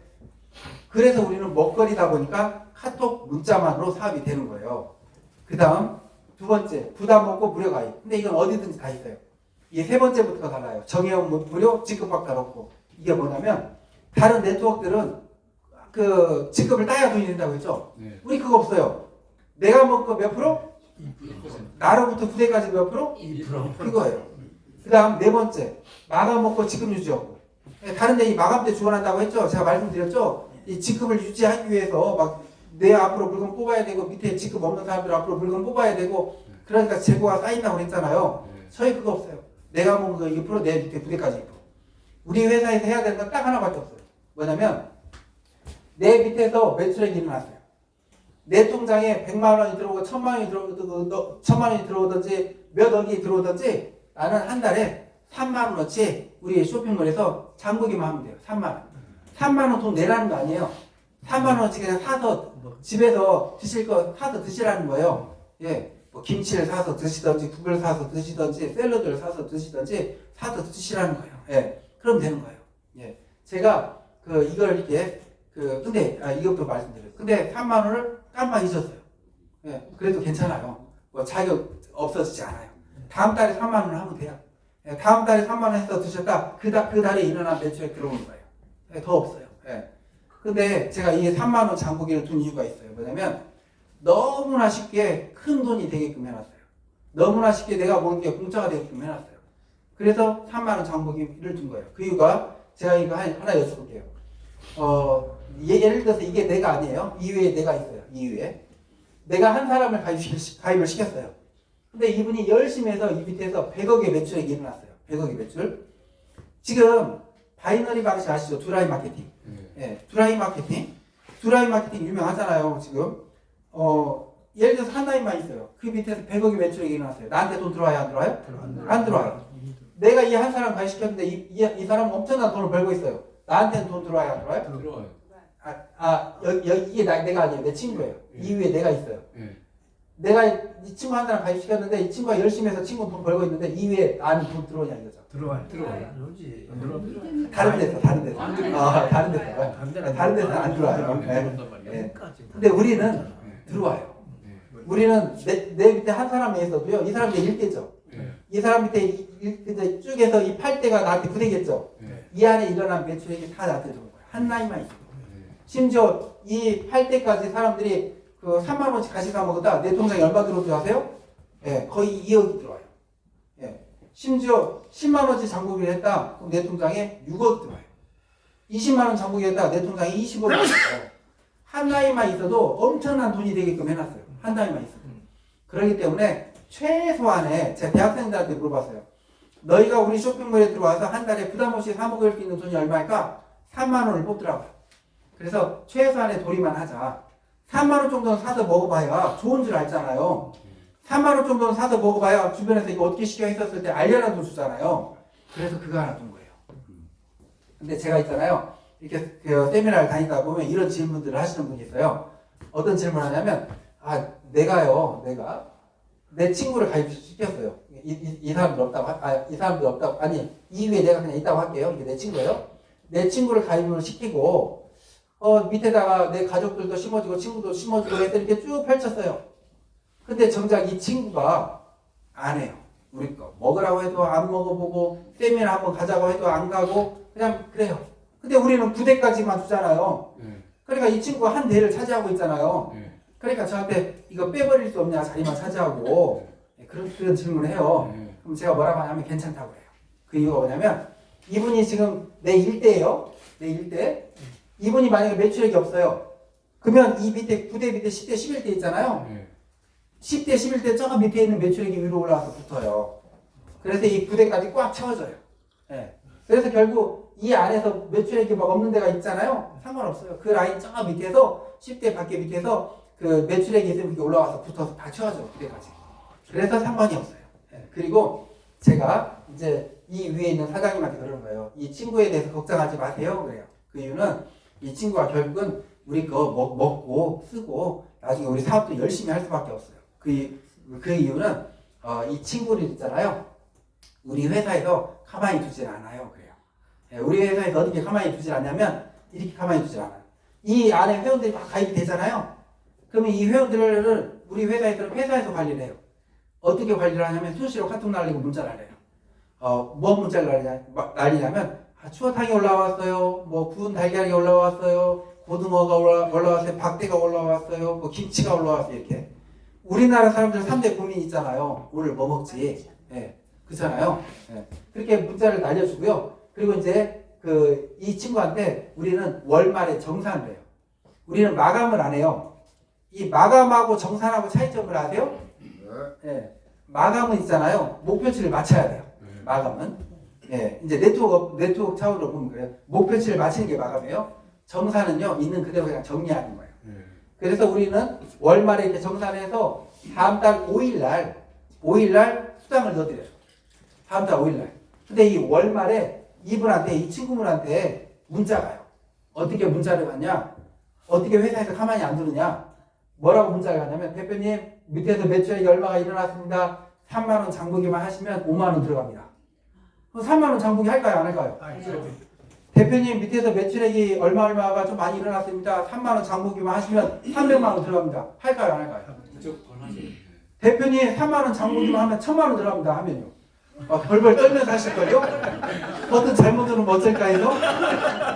그래서 우리는 먹거리다 보니까 카톡 문자만으로 사업이 되는 거예요. 그 다음 두 번째, 부담 없고 무료 가입. 근데 이건 어디든지 다 있어요. 이게 세 번째부터가 달라요. 정해온 무료, 직급밖에 없고. 이게 뭐냐면 다른 네트워크들은 직급을 따야 돈이 된다고 했죠? 네. 우리 그거 없어요. 내가 먹은 거 몇 프로? 2%. 나로부터 9대까지 몇 프로? 2%. 그거예요. 그 다음 네 번째, 마감 먹고 직급 유지하고. 다른 데 이 마감 때 지원한다고 했죠? 제가 말씀드렸죠? 이 직급을 유지하기 위해서 막 내 앞으로 물건 뽑아야 되고 밑에 직급 없는 사람들 앞으로 물건 뽑아야 되고 그러니까 재고가 쌓인다고 했잖아요. 저희 그거 없어요. 내가 먹은 거 2%, 내 밑에 9대까지 2%. 우리 회사에서 해야 되는 건 딱 하나밖에 없어요. 뭐냐면 내 밑에서 매출액이 일어났어요. 내 통장에 100만 원이 들어오고 1,000만 원이 들어오든지 몇 억이 들어오든지 나는 한 달에 3만 원어치 우리 쇼핑몰에서 잠그기만 하면 돼요. 3만 원. 3만 원 돈 내라는 거 아니에요. 3만 원어치 그냥 사서 집에서 드실 거 사서 드시라는 거예요. 예. 뭐 김치를 사서 드시든지 국을 사서 드시든지 샐러드를 사서 드시든지 사서 드시라는 거예요. 예. 그럼 되는 거예요. 예. 제가 이걸 이렇게 근데 이것도 말씀드려요. 근데 3만 원을 깜빡 잊었어요. 예. 그래도 괜찮아요. 뭐 자격 없어지지 않아요. 다음 달에 3만 원을 하면 돼요. 예. 다음 달에 3만 원 해서 드셨다 그 달에 일어난 매출액 들어오는 거예요. 예. 더 없어요. 예. 근데 제가 이 3만 원 장보기를 둔 이유가 있어요. 뭐냐면 너무나 쉽게 큰 돈이 되게끔 해놨어요. 너무나 쉽게 내가 모은 게 공짜가 되게끔 해놨어요. 그래서 3만 원 장보기를 둔 거예요. 그 이유가 제가 이거 하나 여쭤볼게요. 예를 들어서 이게 내가 아니에요. 이외에 내가 있어요. 이외에 내가 한 사람을 가입을 시켰어요. 근데 이분이 열심히 해서 이 밑에서 100억의 매출액이 일어났어요. 100억의 매출. 지금 바이너리 방식 아시죠? 드라이 마케팅. 예, 드라이 마케팅 유명하잖아요. 지금 예를 들어서 한 라인만 있어요. 그 밑에서 100억의 매출액이 일어났어요. 나한테 돈 들어와요? 안 들어와요? 안 들어와요. 내가 이 한 사람 가입시켰는데 이 사람은 엄청난 돈을 벌고 있어요. 나한테는 돈 들어와요? 안 들어와요? 들어와요. 이게 내가 아니에요. 내 친구예요. 이 위에 내가 있어요. 예. 내가 이 친구 한 사람 가입시켰는데 이 친구가 열심히 해서 친구 돈 벌고 있는데 이 위에 나는 돈 들어오냐 이거죠. 들어와요. 그러지. 다른 데서. 다른 데서 안 들어와요. 네. 근데 우리는 들어와요. 우리는 내 밑에 한 사람에 있어도요. 이 사람 밑에 1대죠. 이 사람 밑에 이제 쭉 해서 이 8대가 나한테 9대겠죠. 이 안에 일어난 매출액이 다 나한테 들어온 거예요. 한 라인만 있어요. 심지어 이 8대까지 사람들이 그 3만 원씩 가시가 먹었다. 내 통장에 얼마 들어오는지 아세요? 예, 거의 2억이 들어와요. 예. 심지어 10만 원씩 장부기를 했다. 그럼 내 통장에 6억 들어와요. 20만 원 장부기를 했다. 내 통장에 20억 들어와요. 한 라인만 있어도 엄청난 돈이 되게끔 해놨어요. 한 라인만 있어도. 그렇기 때문에 최소한의 제가 대학생들한테 물어봤어요. 너희가 우리 쇼핑몰에 들어와서 한 달에 부담 없이 사 먹을 수 있는 돈이 얼마일까? 3만 원을 뽑더라고요. 그래서 최소한의 도리만 하자. 3만 원 정도는 사서 먹어봐야 좋은 줄 알잖아요. 3만 원 정도는 사서 먹어봐야 주변에서 이거 어떻게 시켜 했었을 때 알려라도 주잖아요. 그래서 그거 하나 둔 거예요. 근데 제가 있잖아요. 이렇게 그 세미나를 다니다 보면 이런 질문들을 하시는 분이 있어요. 어떤 질문을 하냐면 내가 내 친구를 가입시켰어요. 이 사람들 없다고 이 사람들 없다고 이 위에 내가 그냥 있다고 할게요. 이게 내 친구예요. 내 친구를 가입을 시키고 밑에다가 내 가족들도 심어주고 친구도 심어주고 해서 이렇게 쭉 펼쳤어요. 근데 정작 이 친구가 안 해요. 우리 거 먹으라고 해도 안 먹어보고 세미나 한번 가자고 해도 안 가고 그냥 그래요. 근데 우리는 9대까지만 주잖아요. 그러니까 이 친구가 한 대를 차지하고 있잖아요. 그러니까 저한테 이거 빼버릴 수 없냐 자리만 차지하고 그런 질문을 해요. 그럼 제가 뭐라고 하냐면 괜찮다고 해요. 그 이유가 뭐냐면 이분이 지금 내 1대예요. 내 1대. 이분이 만약에 매출액이 없어요. 그러면 이 밑에 9대 밑에 10대 11대 있잖아요. 10대 11대 저 밑에 있는 매출액이 위로 올라와서 붙어요. 그래서 이 9대까지 꽉 채워져요. 네. 그래서 결국 이 안에서 매출액이 막 없는 데가 있잖아요. 상관없어요. 그 라인 저 밑에서 10대 밖에 밑에서 그 매출액이 있으면 그게 올라와서 붙어서 다 채워져요. 9대까지. 그래서 상관이 없어요. 네. 그리고 제가 이제 이 위에 있는 사장님한테 그러는 거예요. 이 친구에 대해서 걱정하지 마세요. 그래요. 그 이유는 이 친구가 결국은 우리 거 먹고 쓰고 나중에 우리 사업도 열심히 할 수밖에 없어요. 그 이유는 이 친구를 있잖아요. 우리 회사에서 가만히 두질 않아요. 그래요. 예, 우리 회사에서 어떻게 가만히 두질 않냐면 이렇게 가만히 두질 않아요. 이 안에 회원들이 막 가입이 되잖아요. 그러면 이 회원들을 우리 회사에서는 회사에서 관리를 해요. 어떻게 관리를 하냐면 수시로 카톡 날리고 문자를 날려요. 뭐 문자를 날리냐면 추어탕이 올라왔어요. 뭐 구운 달걀이 올라왔어요. 고등어가 올라왔어요. 박대가 올라왔어요. 뭐 김치가 올라왔어요. 이렇게. 우리나라 사람들 3대 고민이 있잖아요. 오늘 뭐 먹지? 예. 그렇잖아요. 예. 그렇게 문자를 날려주고요. 그리고 이제 이 친구한테 우리는 월말에 정산을 해요. 우리는 마감을 안 해요. 이 마감하고 정산하고 차이점을 아세요? 예. 마감은 있잖아요. 목표치를 맞춰야 돼요. 마감은. 예, 이제 네트워크 차원으로 보면 그래요. 목표치를 맞추는 게 마감이에요. 정산은요, 있는 그대로 그냥 정리하는 거예요. 그래서 우리는 월말에 이렇게 정산해서 다음 달 5일날 수당을 넣어드려요. 다음 달 5일날. 근데 이 월말에 이 친구분한테 문자가 가요. 어떻게 문자를 갔냐? 어떻게 회사에서 가만히 안 두느냐? 뭐라고 문자를 갔냐면, 대표님, 밑에서 매출액이 얼마가 일어났습니다. 3만원 장부기만 하시면 5만원 들어갑니다. 3만원 장부기 할까요? 안 할까요? 대표님 밑에서 매출액이 얼마가 좀 많이 일어났습니다. 3만원 장부기만 하시면 300만원 들어갑니다. 할까요? 안 할까요? 대표님 3만원 장부기만 하면 1000만원 들어갑니다. 하면요. 벌벌 떨면서 하실걸요? 어떤 잘못 들으면 어쩔까 해서.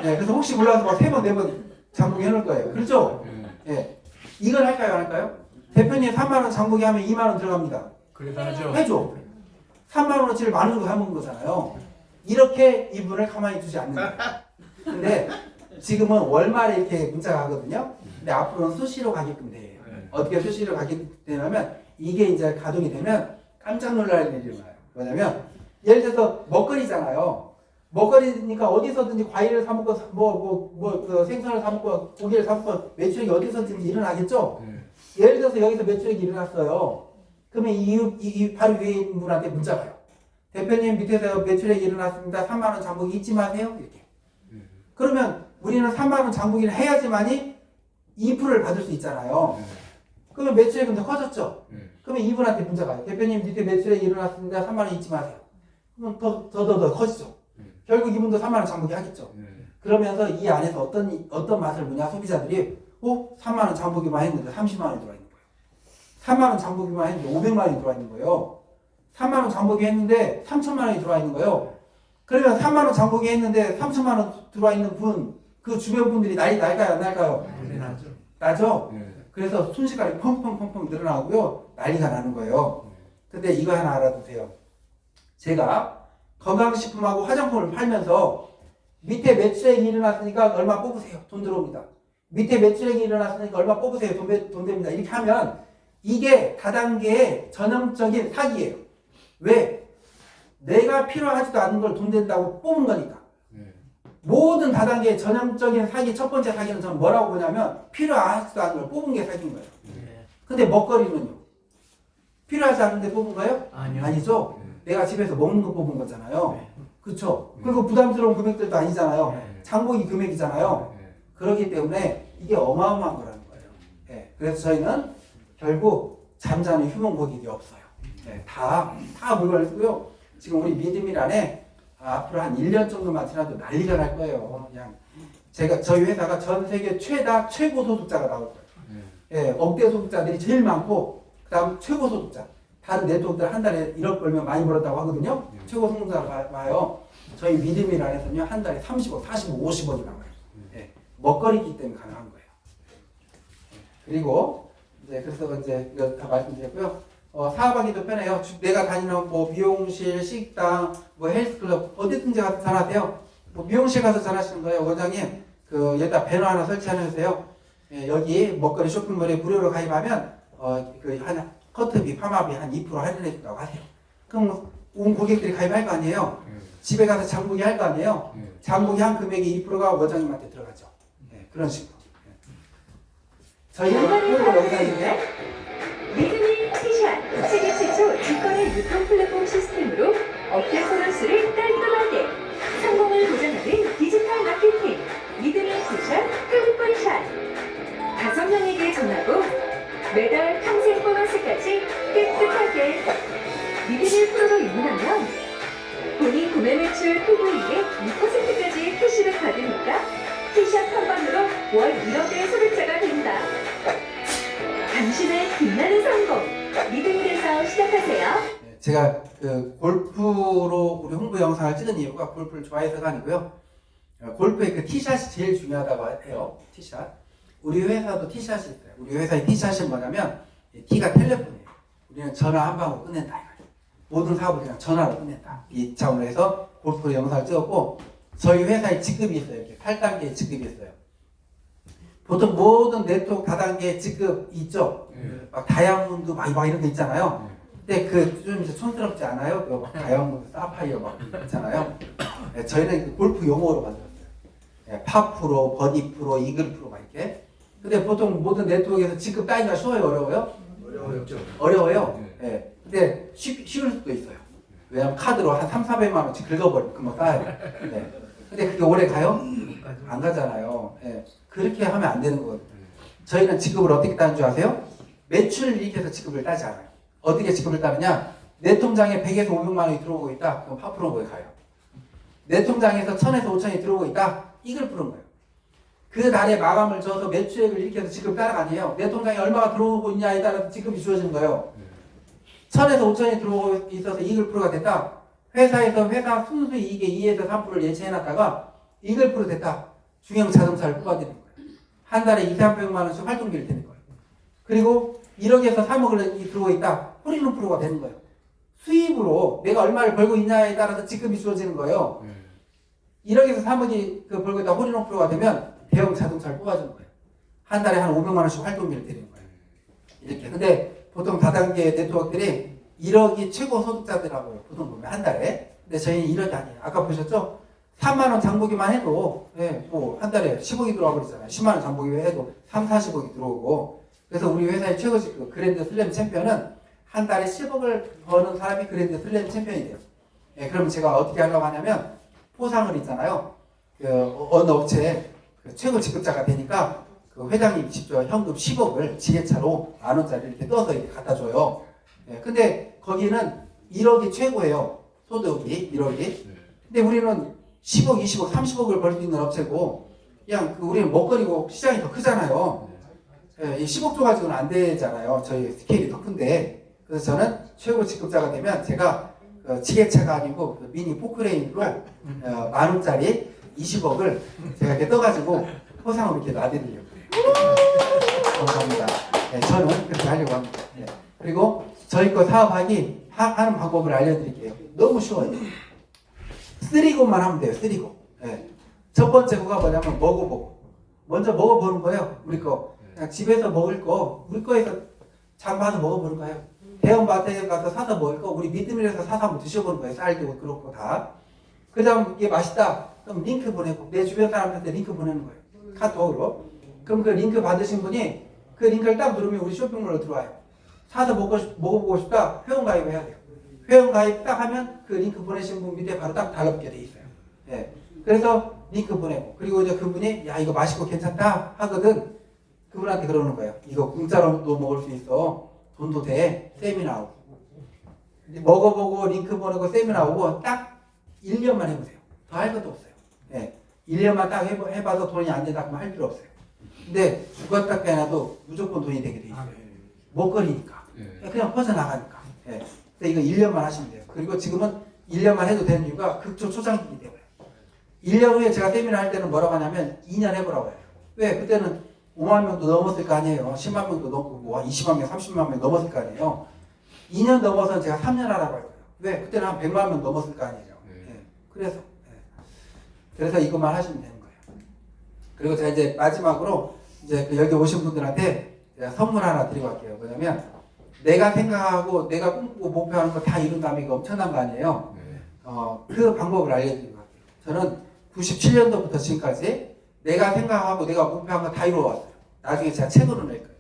네, 그래서 혹시 몰라서 막 3번, 4번 장부기 해놓을 거예요. 그렇죠? 네. 이걸 할까요? 안 할까요? 대표님 3만원 장부기 하면 2만원 들어갑니다. 그래서 하죠. 해줘. 3만원어치를 만 원 주고 사먹는 거잖아요. 이렇게 이분을 가만히 두지 않는 거예요. 근데 지금은 월말에 이렇게 문자가 가거든요. 근데 앞으로는 수시로 가게끔 돼요. 어떻게 수시로 가게 되냐면 이게 이제 가동이 되면 깜짝 놀랄 일이 일어나요. 뭐냐면 예를 들어서 먹거리잖아요. 먹거리니까 어디서든지 과일을 사 먹고 그 생선을 사 먹고 고기를 사 먹고 매출이 어디서든지 일어나겠죠. 예를 들어서 여기서 매출액이 일어났어요. 그러면 이 바로 위에 있는 분한테 문자가 와요. 대표님 밑에서 매출액이 일어났습니다. 3만 원 장부기 잊지 마세요. 이렇게. 그러면 우리는 3만 원 장부기를 해야지만이 2%를 받을 수 있잖아요. 그러면 매출액은 더 커졌죠. 그러면 이분한테 문자가 와요. 대표님 밑에 매출액이 일어났습니다. 3만 원 잊지 마세요. 그럼 더 커지죠. 결국 이분도 3만 원 장부기 하겠죠. 그러면서 이 안에서 어떤 맛을 보냐 소비자들이 3만 원 장부기만 했는데 30만 원이 들어와 있는 거예요. 3만 원 장부기만 했는데 500만 원이 들어와 있는 거예요. 3만 원 장부기 했는데 3천만 원이 들어와 있는 거예요. 그러면 3만 원 장부기 했는데 3천만 원 들어와 있는 분, 그 주변 분들이 난리 날까요, 안 날까요? 나죠. 그래서 순식간에 펑펑펑펑 늘어나고요, 난리가 나는 거예요. 근데 이거 하나 알아두세요. 제가 건강식품하고 화장품을 팔면서 밑에 매출액이 일어났으니까 얼마 뽑으세요. 돈 들어옵니다. 밑에 매출액이 일어났으니까 얼마 뽑으세요. 돈 됩니다. 이렇게 하면 이게 다단계의 전형적인 사기예요. 왜? 내가 필요하지도 않은 걸 돈 된다고 뽑은 거니까. 모든 다단계의 전형적인 사기, 첫 번째 사기는 저는 뭐라고 보냐면 필요하지도 않은 걸 뽑은 게 사기인 거예요. 근데 먹거리는요? 필요하지 않은데 뽑은 거예요? 아니죠. 내가 집에서 먹는 거 뽑은 거잖아요. 그렇죠? 그리고 부담스러운 금액들도 아니잖아요. 장보기 금액이잖아요. 그렇기 때문에 이게 어마어마한 거라는 거예요. 네. 그래서 저희는 결국 잠자는 휴먼 고객이 없어요. 네. 다 물건을 쓰고요. 지금 우리 믿음이란에 앞으로 한 1년 정도만 지나도 난리가 날 거예요. 그냥 저희 회사가 전 세계 최고 소득자가 나올 거예요. 예, 억대 소득자들이 제일 많고 그다음 최고 소득자. 다른 네트워크들 한 달에 1억 벌면 많이 벌었다고 하거든요. 최고 소득자가 와요. 저희 믿음이란에서는요 한 달에 30억, 40억, 50억이 나와요. 예, 먹거리이기 때문에 가능한 거예요. 그리고 그래서 이거 다 말씀드렸고요. 사업하기도 편해요. 내가 다니는 뭐 미용실, 식당, 뭐 헬스클럽 어디든지 가서 전화하세요. 뭐 미용실 가서 전화하시는 거예요. 원장님 여기다 배너 하나 설치하면서요. 예, 여기 먹거리 쇼핑몰에 무료로 가입하면 한 커트비, 파마비 한 2% 할인해 준다고 하세요. 그럼 온 고객들이 가입할 거 아니에요. 집에 가서 장보기 할 거 아니에요. 장보기 한 금액의 2%가 원장님한테 들어가죠. 예, 그런 식으로. 저희는 홍보 영상인데요. 믿음이 티샷 세계 최초 직거래 유통 플랫폼 시스템으로 업계 코너스를 깔끔하게 성공을 보장하는 디지털 마케팅 믿음이 티샷 흠뿐샷 5명에게 전하고 매달 평생 보너스까지 깨끗하게 믿음의 프로로 입문하면 본인 구매 매출 PV에 2%까지 캐시백 받으니까 티샷 한 번으로 월 1억의 소비자가 된다. 당신의 빛나는 성공 믿음에서 시작하세요. 제가 골프로 우리 홍보 영상을 찍은 이유가 골프를 좋아해서가 아니고요. 골프의 그 티샷이 제일 중요하다고 해요. 티샷. 우리 회사도 티샷이 있어요. 우리 회사의 티샷이 뭐냐면 T가 텔레폰이에요. 우리는 전화 한 방으로 끝낸다 이거예요. 모든 사업을 그냥 전화로 끝낸다. 이 차원으로 해서 골프 영상을 찍었고 저희 회사에 직급이 있어요. 이렇게 8단계의 직급이 있어요. 보통 모든 네트워크 다단계 직급 있죠. 막 다이아몬드 막 이런 거 있잖아요. 근데 좀 이제 촌스럽지 않아요? 막 다이아몬드, 사파이어 막 있잖아요. 네, 저희는 골프 용어로 만들었어요. 네, 파 프로, 버디 프로, 이글 프로 막 이렇게. 근데 보통 모든 네트워크에서 직급 따기가 쉬워요, 어려워요? 어려워요. 네. 근데 쉬울 수도 있어요. 왜냐면 카드로 한 300~400만 원씩 긁어버리면 금방 쌓아요. 네. 근데 그게 오래 가요? 안 가잖아요. 네. 그렇게 하면 안 되는 거거든요. 저희는 직급을 어떻게 따는 줄 아세요? 매출을 이렇게 해서 직급을 따지 않아요. 어떻게 직급을 따느냐? 내 통장에 100에서 500만 원이 들어오고 있다? 그럼 파프로거에 가요. 내 통장에서 1000에서 5000이 들어오고 있다? 이걸 푸는 거예요. 그 달에 마감을 줘서 매출액을 이렇게 해서 직급 따라가니에요. 내 통장에 얼마가 들어오고 있냐에 따라서 직급이 주어지는 거예요. 1000에서 5000이 들어오고 있어서 이글 프로가 됐다. 회사에서 회사 순수 이익의 2에서 3%를 예치해놨다가 이글 프로 됐다. 중형 자동차를 뽑아드리는 거예요. 한 달에 200~300만 원씩 활동비를 드는 거예요. 그리고 1억에서 3억을 들어오고 있다. 홀인원 프로가 되는 거예요. 수입으로 내가 얼마를 벌고 있냐에 따라서 직급이 주어지는 거예요. 1억에서 3억이 벌고 있다 홀인원 프로가 되면 대형 자동차를 뽑아주는 거예요. 한 달에 한 500만 원씩 활동비를 드리는 거예요. 이렇게. 근데 보통 다단계 네트워크들이 1억이 최고 소득자들하고요. 보통 보면 한 달에. 근데 저희는 1억이 아니에요. 아까 보셨죠? 3만 원 장보기만 해도 뭐 한 달에 10억이 들어와 버리잖아요. 10만 원 장보기 해도 30~40억이 들어오고 그래서 우리 회사의 최고 직급 그랜드 슬램 챔피언은 한 달에 10억을 버는 사람이 그랜드 슬램 챔피언이 돼요. 예, 그러면 제가 어떻게 하려고 하냐면 포상을 있잖아요. 그 어느 업체에 그 최고 직급자가 되니까 그 회장님 직접 현금 10억을 지게차로 10,000원짜리 이렇게 떠서 이렇게 갖다 줘요. 예, 근데 거기는 1억이 최고예요. 소득이 1억이. 근데 우리는 10억, 20억, 30억을 벌 수 있는 업체고 그냥 우리는 먹거리고 시장이 더 크잖아요. 예, 이 10억 가지고는 안 되잖아요. 저희 스케일이 더 큰데. 그래서 저는 최고 직급자가 되면 제가 지게차가 아니고 그 미니 포크레인으로 10,000원짜리 20억을 제가 이렇게 떠가지고 포상으로 이렇게 놔드리려고 해요. 감사합니다. 네, 저는 그렇게 하려고 합니다. 네. 그리고 저희 거 사업하기 하는 방법을 알려드릴게요. 너무 쉬워요. 3고만 하면 돼요. 3고. 네. 첫 번째 거가 뭐냐면 먹어보고. 먼저 먹어보는 거예요. 우리 거. 그냥 집에서 먹을 거 우리 거에서 장 봐서 먹어보는 거예요. 대형 마트에 가서 사서 먹을 거 우리 믿음이라서 사서 한번 드셔보는 거예요. 쌀도 그렇고 다. 그 다음 이게 맛있다. 그럼 링크 보내고 내 주변 사람들한테 링크 보내는 거예요. 카톡으로. 그럼 그 링크 받으신 분이 그 링크를 딱 누르면 우리 쇼핑몰로 들어와요. 사서 먹어보고 싶다. 회원가입 해야 돼요. 회원가입 딱 하면 그 링크 보내신 분 밑에 바로 딱 달라붙게 돼 있어요. 예. 그래서 링크 보내고 그리고 이제 그분이 야 이거 맛있고 괜찮다 하거든. 그분한테 그러는 거예요. 이거 공짜로도 먹을 수 있어. 돈도 돼. 쌤이 나오고. 먹어보고 링크 보내고 쌤이 나오고 딱 1년만 해보세요. 더 할 것도 없어요. 예. 1년만 딱 해봐서 돈이 안 된다 그러면 할 필요 없어요. 근데 죽었다 깨나도 무조건 돈이 되게 돼 있어요. 먹거리니까. 그냥 퍼져나가니까. 예. 그래서 이거 1년만 하시면 돼요. 그리고 지금은 1년만 해도 되는 이유가 극초 초장기이기 때문에. 1년 후에 제가 세미나 할 때는 뭐라고 하냐면 2년 해보라고 해요. 왜? 그때는 5만 명도 넘었을 거 아니에요. 10만 명도 넘고 뭐 20만 명, 30만 명 넘었을 거 아니에요. 2년 넘어서는 제가 3년 하라고 할 거예요. 왜? 그때는 한 100만 명 넘었을 거 아니에요. 예. 그래서 이것만 하시면 되는 거예요. 그리고 제가 이제 마지막으로 이제 여기 오신 분들한테 제가 선물 하나 드리고 갈게요. 뭐냐면 내가 생각하고 내가 꿈꾸고 목표하는 거 다 이룬 다음에 이거 엄청난 거 아니에요. 그 방법을 알려드리고 갈게요. 저는 97년도부터 지금까지 내가 생각하고 내가 목표한 거 다 이루어왔어요. 나중에 제가 책으로 낼 거예요.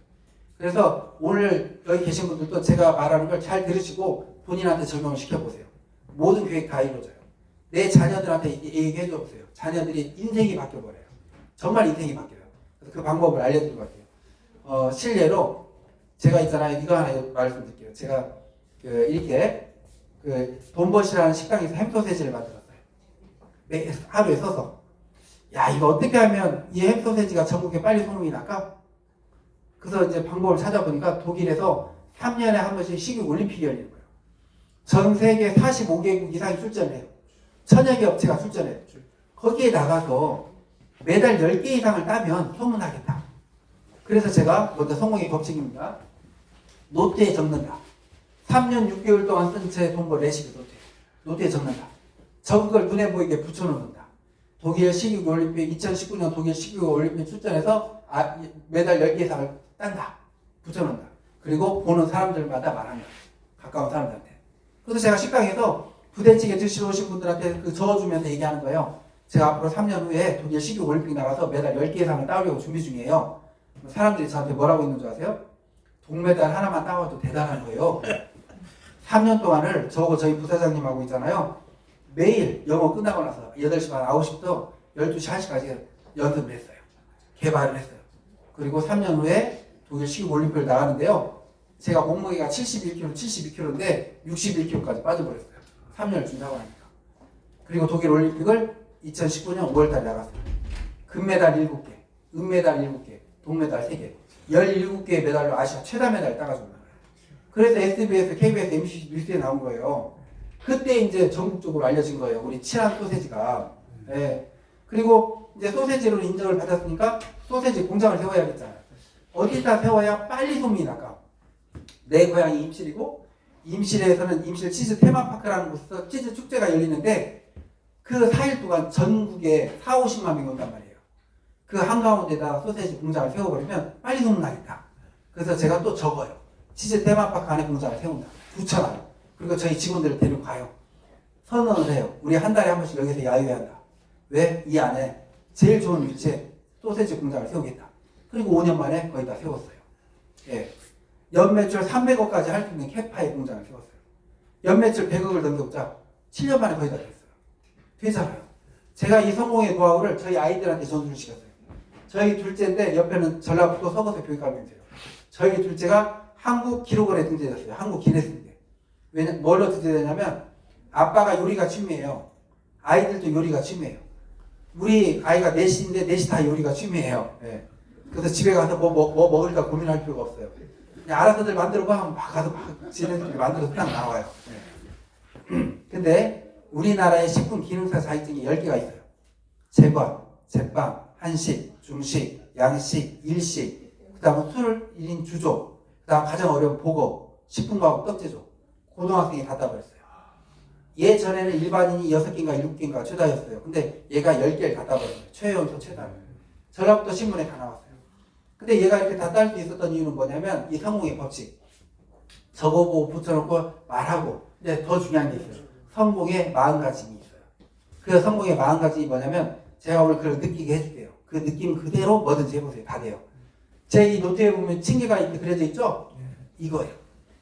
그래서 오늘 여기 계신 분들도 제가 말하는 걸 잘 들으시고 본인한테 적용을 시켜보세요. 모든 계획 다 이루어져요. 내 자녀들한테 얘기해줘 보세요. 자녀들이 인생이 바뀌어버려요. 정말 인생이 바뀌어요. 그래서 그 방법을 알려드리고 갈게요. 실례로 제가 있잖아요. 이거 하나 말씀드릴게요. 제가 이렇게 돈버시라는 식당에서 햄소세지를 만들었어요. 하루에 서서. 야, 이거 어떻게 하면 이 햄소세지가 전국에 빨리 소문이 날까? 그래서 이제 방법을 찾아보니까 독일에서 3년에 한 번씩 식육 올림픽이 열리는 거예요. 전 세계 45개국 이상이 출전해요. 1000여 개 업체가 출전해요. 거기에 나가서 매달 10개 이상을 따면 소문나겠다. 그래서 제가 먼저 성공의 법칙입니다. 노트에 적는다. 3년 6개월 동안 쓴 제 돈벌 레시피 노트에 적는다. 적은 걸 눈에 보이게 붙여놓는다. 독일 식육 올림픽 2019년 독일 식육 올림픽 출전해서 매달 10개 이상을 딴다. 붙여놓는다. 그리고 보는 사람들마다 말하면 가까운 사람들한테. 그래서 제가 식당에서 부대찌개 드시러 오신 분들한테 저어주면서 얘기하는 거예요. 제가 앞으로 3년 후에 독일 식육 올림픽 나가서 매달 10개 이상을 따오려고 준비 중이에요. 사람들이 저한테 뭐라고 있는 줄 아세요? 동메달 하나만 따와도 대단한 거예요. 3년 동안을 저희 부사장님하고 있잖아요. 매일 영어 끝나고 나서 8시 반, 9시부터 12시, 1시까지 연습을 했어요. 개발을 했어요. 그리고 3년 후에 독일 식육 올림픽을 나가는데요. 제가 몸무게가 71kg, 72kg인데 61kg까지 빠져버렸어요. 3년을 준비하고 나니까. 그리고 독일 올림픽을 2019년 5월달에 나갔어요. 금메달 7개, 은메달 7개, 동메달 3개, 17개의 메달로 아시아 최다 메달 따가지고 나가요. 그래서 SBS, KBS, MBC 뉴스에 나온 거예요. 그때 이제 전국적으로 알려진 거예요. 우리 친한 소세지가. 네. 그리고 이제 소세지로 인정을 받았으니까 소세지 공장을 세워야겠잖아요. 어디다 세워야 빨리 소문이 날까? 내 고향이 임실이고 임실에서는 임실 치즈 테마파크라는 곳에서 치즈 축제가 열리는데 그 4일 동안 전국에 4-50만 명이 온단 말이에요. 그 한가운데다 소세지 공장을 세워버리면 빨리 소문나겠다. 그래서 제가 또 적어요. 치즈 테마파크 안에 공장을 세운다. 붙여놔요. 그리고 저희 직원들을 데리고 가요. 선언을 해요. 우리 한 달에 한 번씩 여기서 야유해야 한다. 왜? 이 안에 제일 좋은 위치에 소세지 공장을 세우겠다. 그리고 5년 만에 거의 다 세웠어요. 예. 연매출 300억까지 할 수 있는 캐파의 공장을 세웠어요. 연매출 100억을 넘겨보자 7년 만에 거의 다 됐어요. 되잖아요. 제가 이 성공의 노하우를 저희 아이들한테 전수를 시켰어요. 저희 둘째인데 옆에는 전라북도 서거세 교육감님이세요. 저희 둘째가 한국 기록원에 등재됐어요. 한국 기네스인데. 뭘로 등재되냐면 아빠가 요리가 취미예요. 아이들도 요리가 취미예요. 우리 아이가 넷인데 넷이 다 요리가 취미예요. 예. 그래서 집에 가서 뭐 먹을까 고민할 필요가 없어요. 그냥 알아서들 만들고 하면 막 가서 막 지네들이 만들어서 딱 나와요. 예. 근데 우리나라의 식품 기능사 자격증이 10개가 있어요. 제과, 제빵, 한식, 중식, 양식, 일식, 그 다음은 술, 1인 주조, 그 다음 가장 어려운 보고, 식품과학 떡제조. 고등학생이 다 따버렸어요. 예전에는 일반인이 6개인가 7개인가 최다였어요. 근데 얘가 10개를 다 따버렸어요. 최연소 최다. 전라북도 신문에 다 나왔어요. 근데 얘가 이렇게 다 딸 수 있었던 이유는 뭐냐면 이 성공의 법칙. 적어보고 붙여놓고 말하고. 근데 더 중요한 게 있어요. 성공의 마음가짐이 있어요. 그 성공의 마음가짐이 뭐냐면 제가 오늘 그걸 느끼게 해줄게요. 그 느낌 그대로 뭐든지 해보세요. 다 돼요. 제 이 노트에 보면 층계가 이렇게 그려져 있죠? 이거예요.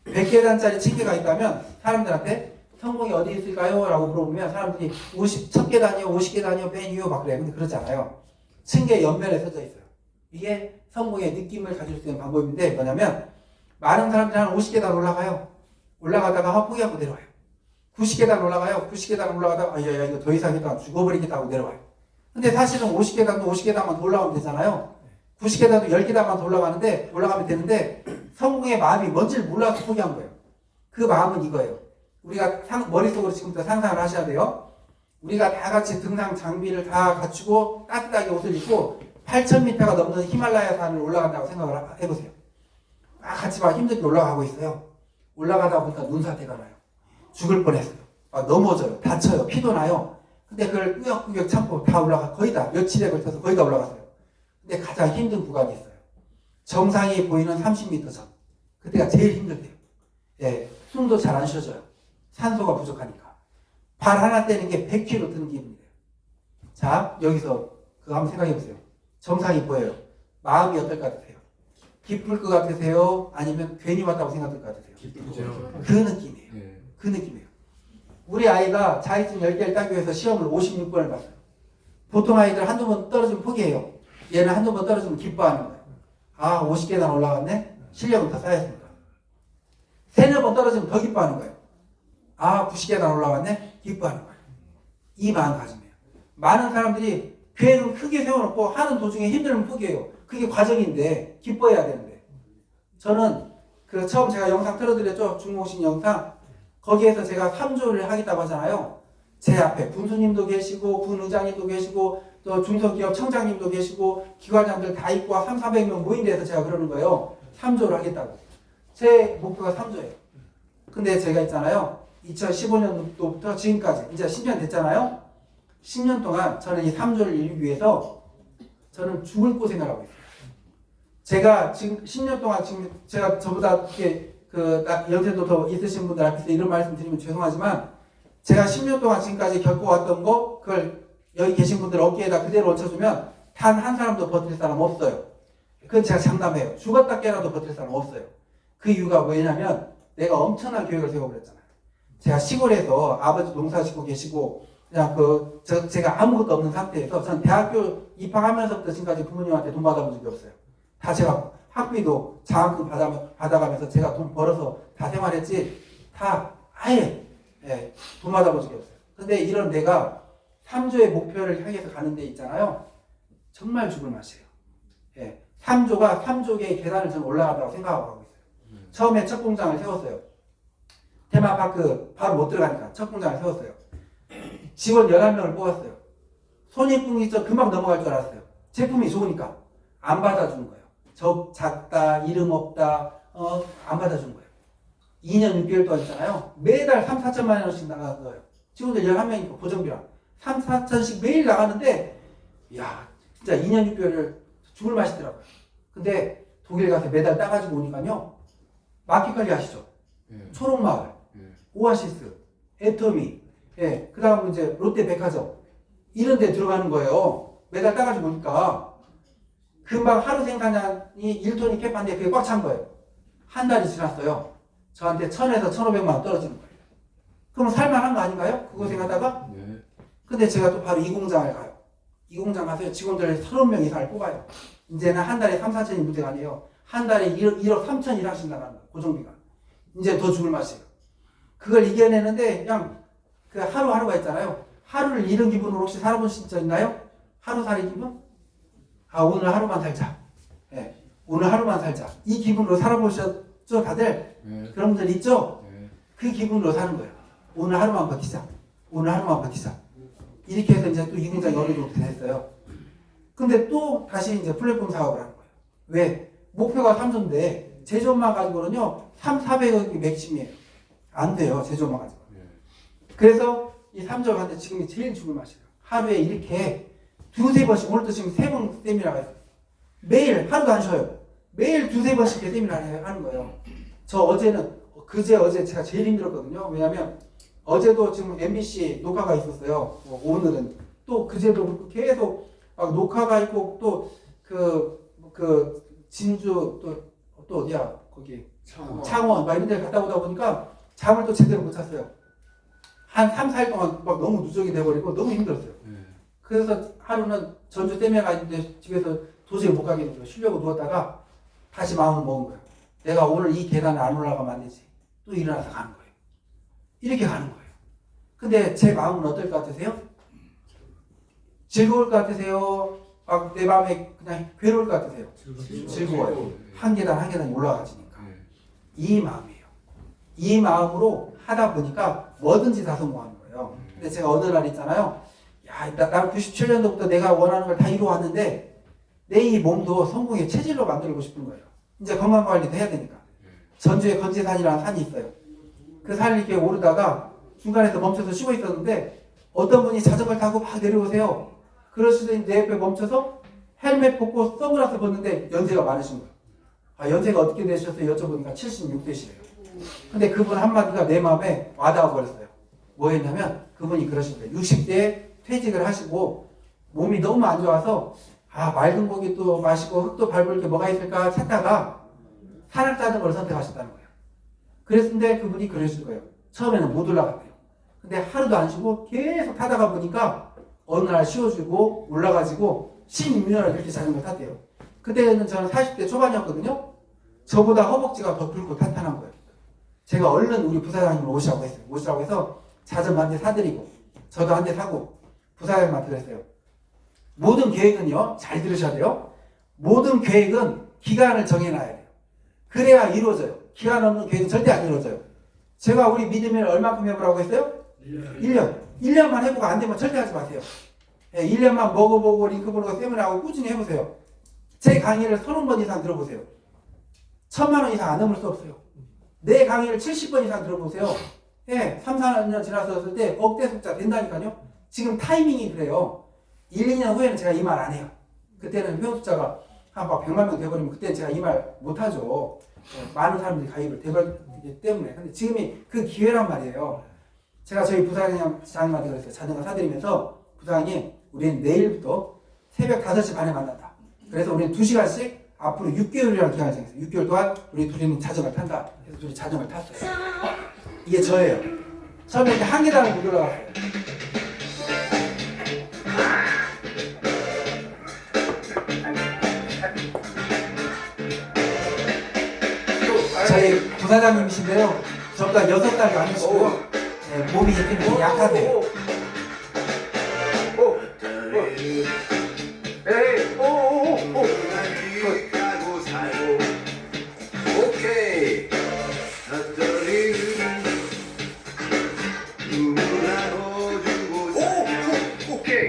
100계단짜리 층계가 있다면 사람들한테 성공이 어디 있을까요? 라고 물어보면 사람들이 10계단이요, 50계단이요, 맨이요 막 그래요. 근데 그렇지 않아요. 층계 옆면에 써져 있어요. 이게 성공의 느낌을 가질 수 있는 방법인데 뭐냐면 많은 사람들이 한 50계단 올라가요. 올라가다가 포기하고 내려와요. 90계단 올라가요. 90계단 올라가다가 야 이거 더 이상 했다가 죽어버리겠다 하고 내려와요. 근데 사실은 50계단도 50계단만 더 올라가면 되잖아요. 90계단도 10계단만 더 올라가면 되는데 성공의 마음이 뭔지를 몰라서 포기한 거예요. 그 마음은 이거예요. 우리가 머릿속으로 지금부터 상상을 하셔야 돼요. 우리가 다 같이 등산 장비를 다 갖추고 따뜻하게 옷을 입고 8,000m가 넘는 히말라야 산을 올라간다고 생각을 해보세요. 같이 막 힘들게 올라가고 있어요. 올라가다 보니까 눈사태가 나요. 죽을 뻔했어요. 막 넘어져요. 다쳐요. 피도 나요. 근데 그걸 꾸역꾸역 참고 다 거의 다 며칠에 걸쳐서 거의 다 올라갔어요. 근데 가장 힘든 구간이 있어요. 정상이 보이는 30m 전. 그때가 제일 힘들대요. 예, 숨도 잘 안 쉬어져요. 산소가 부족하니까. 발 하나 떼는 게 100kg 드는 기분이에요. 자, 여기서 그거 한번 생각해 보세요. 정상이 보여요. 마음이 어떨 것 같으세요? 기쁠 것 같으세요? 아니면 괜히 왔다고 생각할 것 같으세요? 기쁘죠. 그 느낌이에요. 네. 그 느낌이에요. 우리 아이가 자격증 10개를 따기 위해서 시험을 56번을 봤어요. 보통 아이들 한두 번 떨어지면 포기해요. 얘는 한두 번 떨어지면 기뻐하는 거예요. 아, 50계단 올라갔네? 실력은 더 쌓였습니다. 세네 번 떨어지면 더 기뻐하는 거예요. 아, 90계단 올라갔네? 기뻐하는 거예요. 이 마음가짐이에요. 많은 사람들이 계획을 크게 세워놓고 하는 도중에 힘들면 포기해요. 그게 과정인데 기뻐해야 되는데. 저는 그 처음 제가 영상 틀어드렸죠? 중공신 영상. 거기에서 제가 3조를 하겠다고 하잖아요. 제 앞에 군수님도 계시고 군의장님도 계시고 또 중소기업 청장님도 계시고 기관장들 다 있고 300~400명 모인 데서 제가 그러는 거예요. 3조를 하겠다고. 제 목표가 3조예요. 근데 제가 있잖아요. 2015년도부터 지금까지 이제 10년 됐잖아요. 10년 동안 저는 이 3조를 이루기 위해서 저는 죽을 고생을 하고 있어요. 제가 지금 10년 동안 지금 제가 저보다 이렇게 연세도 더 있으신 분들 앞에서 이런 말씀 드리면 죄송하지만 제가 10년 동안 지금까지 겪어왔던 거 그걸 여기 계신 분들 어깨에다 그대로 얹혀주면 단 한 사람도 버틸 사람 없어요. 그건 제가 장담해요. 죽었다 깨라도 버틸 사람 없어요. 그 이유가 뭐냐면 내가 엄청난 계획을 세워버렸잖아요. 제가 시골에서 아버지 농사 짓고 계시고 그냥 제가 아무것도 없는 상태에서 저는 대학교 입학하면서부터 지금까지 부모님한테 돈 받아본 적이 없어요. 다 제가 학비도 장학금 받아가면서 제가 돈 벌어서 다 생활했지 다 아예 돈 받아본 적이 없어요. 근데 이런 내가 3조의 목표를 향해서 가는 데 있잖아요. 정말 죽을 맛이에요. 3조가 3조의 계단을 저는 올라가다고 생각하고 있어요. 처음에 첫 공장을 세웠어요. 테마파크 바로 못 들어가니까 첫 공장을 세웠어요. 직원 11명을 뽑았어요. 손익분기 금방 넘어갈 줄 알았어요. 제품이 좋으니까 안 받아주는 거예요. 작다, 이름 없다, 안 받아주는 거예요. 2년 6개월 동안 있잖아요. 매달 3~4천만 원씩 나가는 거예요. 직원들 11명이니까 고정비랑 3~4천씩 매일 나가는데 이야 진짜 2년 6개월을 죽을 맛이더라고요. 근데 독일 가서 매달 따가지고 오니까요. 마켓관리 아시죠? 초록마을, 오아시스, 애터미, 그 다음 이제 롯데백화점 이런 데 들어가는 거예요. 매달 따가지고 오니까 금방 하루 생산량이 1톤이 캡한데 그게 꽉 찬 거예요. 한 달이 지났어요. 저한테 1,000에서 1,500만 원 떨어지는 거예요. 그럼 살만한 거 아닌가요? 그 고생하다가? 근데 제가 또 바로 이 공장을 가요. 이 공장 가서 직원들 30명 이상을 뽑아요. 이제는 한 달에 3, 4천이 문제가 아니에요. 한 달에 1억 3천 일하씩 나가는 거예요. 고정비가. 이제 더 죽을 맛이에요. 그걸 이겨내는데 그냥 그 하루하루가 있잖아요. 하루를 잃은 기분으로 혹시 살아보신 적 있나요? 하루살이 기분? 아, 오늘 하루만 살자. 네, 오늘 하루만 살자. 이 기분으로 살아보셨죠, 다들? 그런 분들 있죠? 그 기분으로 사는 거예요. 오늘 하루만 버티자. 오늘 하루만 버티자. 이렇게 해서 이제 또 이 공장이 어느 정도 됐어요. 근데 또 다시 이제 플랫폼 사업을 하는 거예요. 왜? 목표가 3조인데 제조업만 가지고는요 3,400억이 맥심이에요. 안 돼요, 제조업만 가지고. 그래서 이 3조가 하는데 지금이 제일 죽을 맛이에요. 하루에 이렇게 두세 번씩, 오늘도 지금 3번 세미나가 있어요. 매일 하루도 안 쉬어요. 매일 두세 번씩 이렇게 세미나를 하는 거예요. 저 어제는 어제 제가 제일 힘들었거든요. 왜냐하면 어제도 지금 MBC 녹화가 있었어요. 오늘은 또 그제도 계속 막 녹화가 있고 또 그 진주 또 어디야 거기 창원 막 이런 데 갔다 오다 보니까 잠을 또 제대로 못 잤어요. 한 3, 4일 동안 막 너무 누적이 돼버리고 너무 힘들었어요. 그래서 하루는 전주 댐에가 있는데 집에서 도저히 못 가겠는 거예요. 쉬려고 누웠다가 다시 마음을 먹은 거예요. 내가 오늘 이 계단을 안 올라가면 안 되지. 또 일어나서 가는 거예요. 이렇게 가는 거예요. 근데 제 마음은 어떨 것 같으세요? 즐거울 것 같으세요? 막 내 마음에 그냥 괴로울 것 같으세요? 즐거워요. 한 계단 한 계단 올라가지니까. 이 마음이에요. 이 마음으로 하다 보니까 뭐든지 다 성공하는 거예요. 근데 제가 어느 날 있잖아요. 야, 난 97년도부터 내가 원하는 걸 다 이루어왔는데 내 이 몸도 성공의 체질로 만들고 싶은 거예요. 이제 건강관리도 해야 되니까. 전주에 건지산이라는 산이 있어요. 그 산을 이렇게 오르다가 중간에서 멈춰서 쉬고 있었는데 어떤 분이 자전거를 타고 막 내려오세요. 그러시더니 내 옆에 멈춰서 헬멧 벗고 선글라스 벗는데 연세가 많으신 거예요. 아, 연세가 어떻게 되셨어요? 여쭤보니까 76세시래요. 근데 그분 한마디가 내 마음에 와닿아 버렸어요. 뭐였냐면 그분이 그러신 거예요. 60대에 퇴직을 하시고 몸이 너무 안 좋아서 아, 맑은 고기도 마시고 흙도 밟을 게 뭐가 있을까 찾다가 산악자전거를 선택하셨다는 거예요. 그랬는데 그분이 그러실 거예요. 처음에는 못 올라갔대요. 근데 하루도 안 쉬고 계속 타다가 보니까 어느 날 쉬어주고 올라가지고 16년을 그렇게 자전거 탔대요. 그때는 저는 40대 초반이었거든요. 저보다 허벅지가 더 굵고 탄탄한 거예요. 제가 얼른 우리 부사장님을 오시라고 했어요. 오시라고 해서 자전거 한 대 사드리고 저도 한 대 사고 부사장님한테 그랬어요. 모든 계획은요, 잘 들으셔야 돼요. 모든 계획은 기간을 정해놔야 돼요. 그래야 이루어져요. 기간 없는 계획은 절대 안 이루어져요. 제가 우리 믿음을 얼마큼 해보라고 했어요? 1년. 1년만 해보고 안 되면 절대 하지 마세요. 1년만 먹어보고 링크 보고 세미나하고 꾸준히 해보세요. 제 강의를 30번 이상 들어보세요. 1,000만 원 이상 안 넘을 수 없어요. 내 강의를 70번 이상 들어보세요. 3, 4년 지났을 때 억대 숫자 된다니까요. 지금 타이밍이 그래요. 1, 2년 후에는 제가 이 말 안 해요. 그때는 회원 숫자가 한 100만 명 돼버리면 그때는 제가 이 말 못하죠. 많은 사람들이 가입을 돼버리기 때문에. 근데 지금이 그 기회란 말이에요. 제가 저희 부사장님한테 그랬어요. 자전거 사드리면서 부사장님, 우리는 내일부터 새벽 5시 반에 만난다. 그래서 우리는 2시간씩 앞으로 6개월이라는 기간을 정했어요. 6개월 동안 우리 둘이는 자전거를 탄다. 그래서 둘이 자전거를 탔어요. 이게 저예요. 처음에 이제 한 계단을 못 올라갔어요. 저희 부사장님이신데요. 저보다 6살 많으시고요. 네, 몸이 좀 약하세요. 오케이.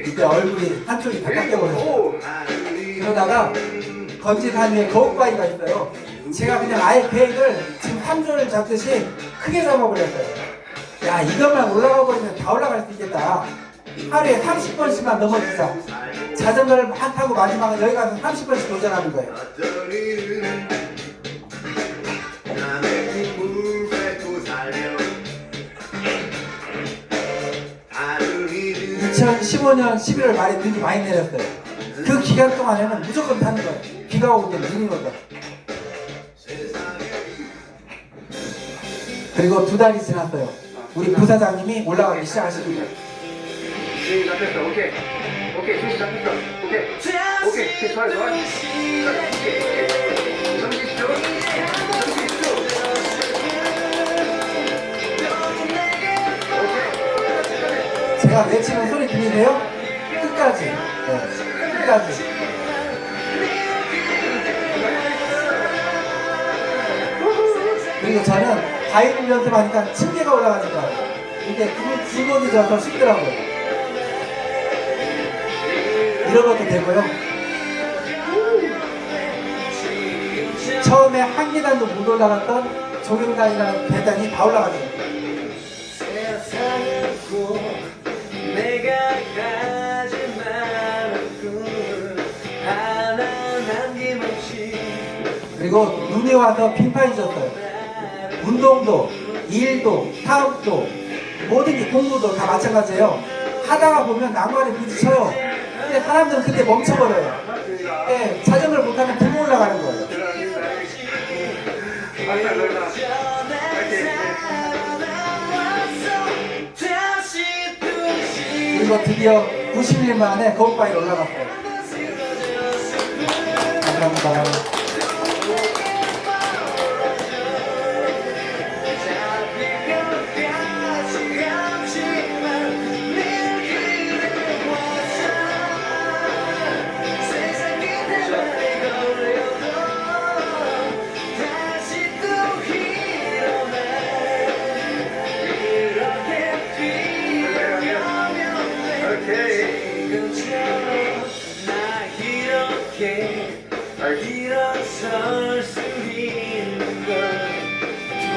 이때 얼굴이 한쪽이 다 깎여버렸어요. 그러다가 건지산 위에 거북바위가 있어요. 제가 그냥 아예 계획을 지금 3조를 잡듯이 크게 잡아버렸어요. 야, 이것만 올라가 버리면 다 올라갈 수 있겠다. 하루에 30번씩만 넘어주자. 자전거를 막 타고 마지막은 여기 가서 30번씩 도전하는 거예요. 2015년 11월 말에 눈이 많이 내렸어요. 그 기간 동안에는 무조건 타는 거예요. 비가 오고 눈이 오고. 그리고 2달이 지났어요. 우리 부사장님이 올라가기 시작하십니다. 주인 잡혔어. 오케이. 오케이. 주인 잡혔어. 오케이. 오케이. 좋아요. 좋아요. 오케이. 정신 집중. 정신 집중. 오케이. 제가 외치는 소리 들리세요? 끝까지. 네, 끝까지. 그리고 저는 바이블 연습하니까 층계가 올라가니까 이게 굴곡이 져서 쉽더라고요. 이런 것도 되고요. 처음에 한 계단도 못 올라갔던 조경단이라는 계단이 다 올라가더라고요. 그리고 눈이 와서 빈판이 졌어요. 운동도, 일도, 사업도, 모든 게 공부도 다 마찬가지예요. 하다가 보면 나무안에 부딪혀요. 근데 사람들은 그때 멈춰버려요. 네, 자전거를 못하면 들고 올라가는 거예요. 그리고 드디어 90일 만에 거북바위에 올라갔어요. 감사합니다. 일어설 수 있는 걸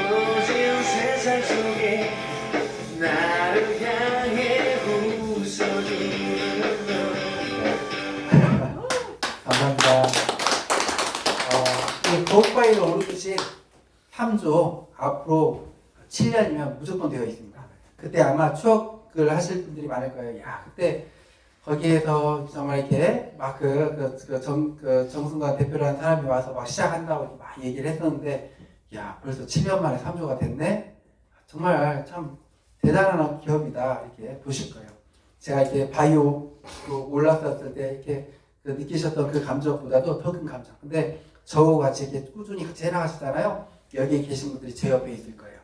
무거워진 세상 속에 나를 향해 웃어주는 너. 감사합니다. 이 거북바위로 오르듯이 3조 앞으로 7년이면 무조건 되어 있습니다. 그때 아마 추억을 하실 분들이 많을 거예요. 야, 그때 거기에서 정말 이렇게 막 정순관 대표라는 사람이 와서 막 시작한다고 막 얘기를 했었는데, 야, 벌써 7년 만에 3조가 됐네? 정말 참 대단한 기업이다. 이렇게 보실 거예요. 제가 이렇게 바이오 올랐었을 때 이렇게 느끼셨던 그 감정보다도 더 큰 감정. 근데 저와 같이 이렇게 꾸준히 같이 해나가시잖아요. 여기에 계신 분들이 제 옆에 있을 거예요.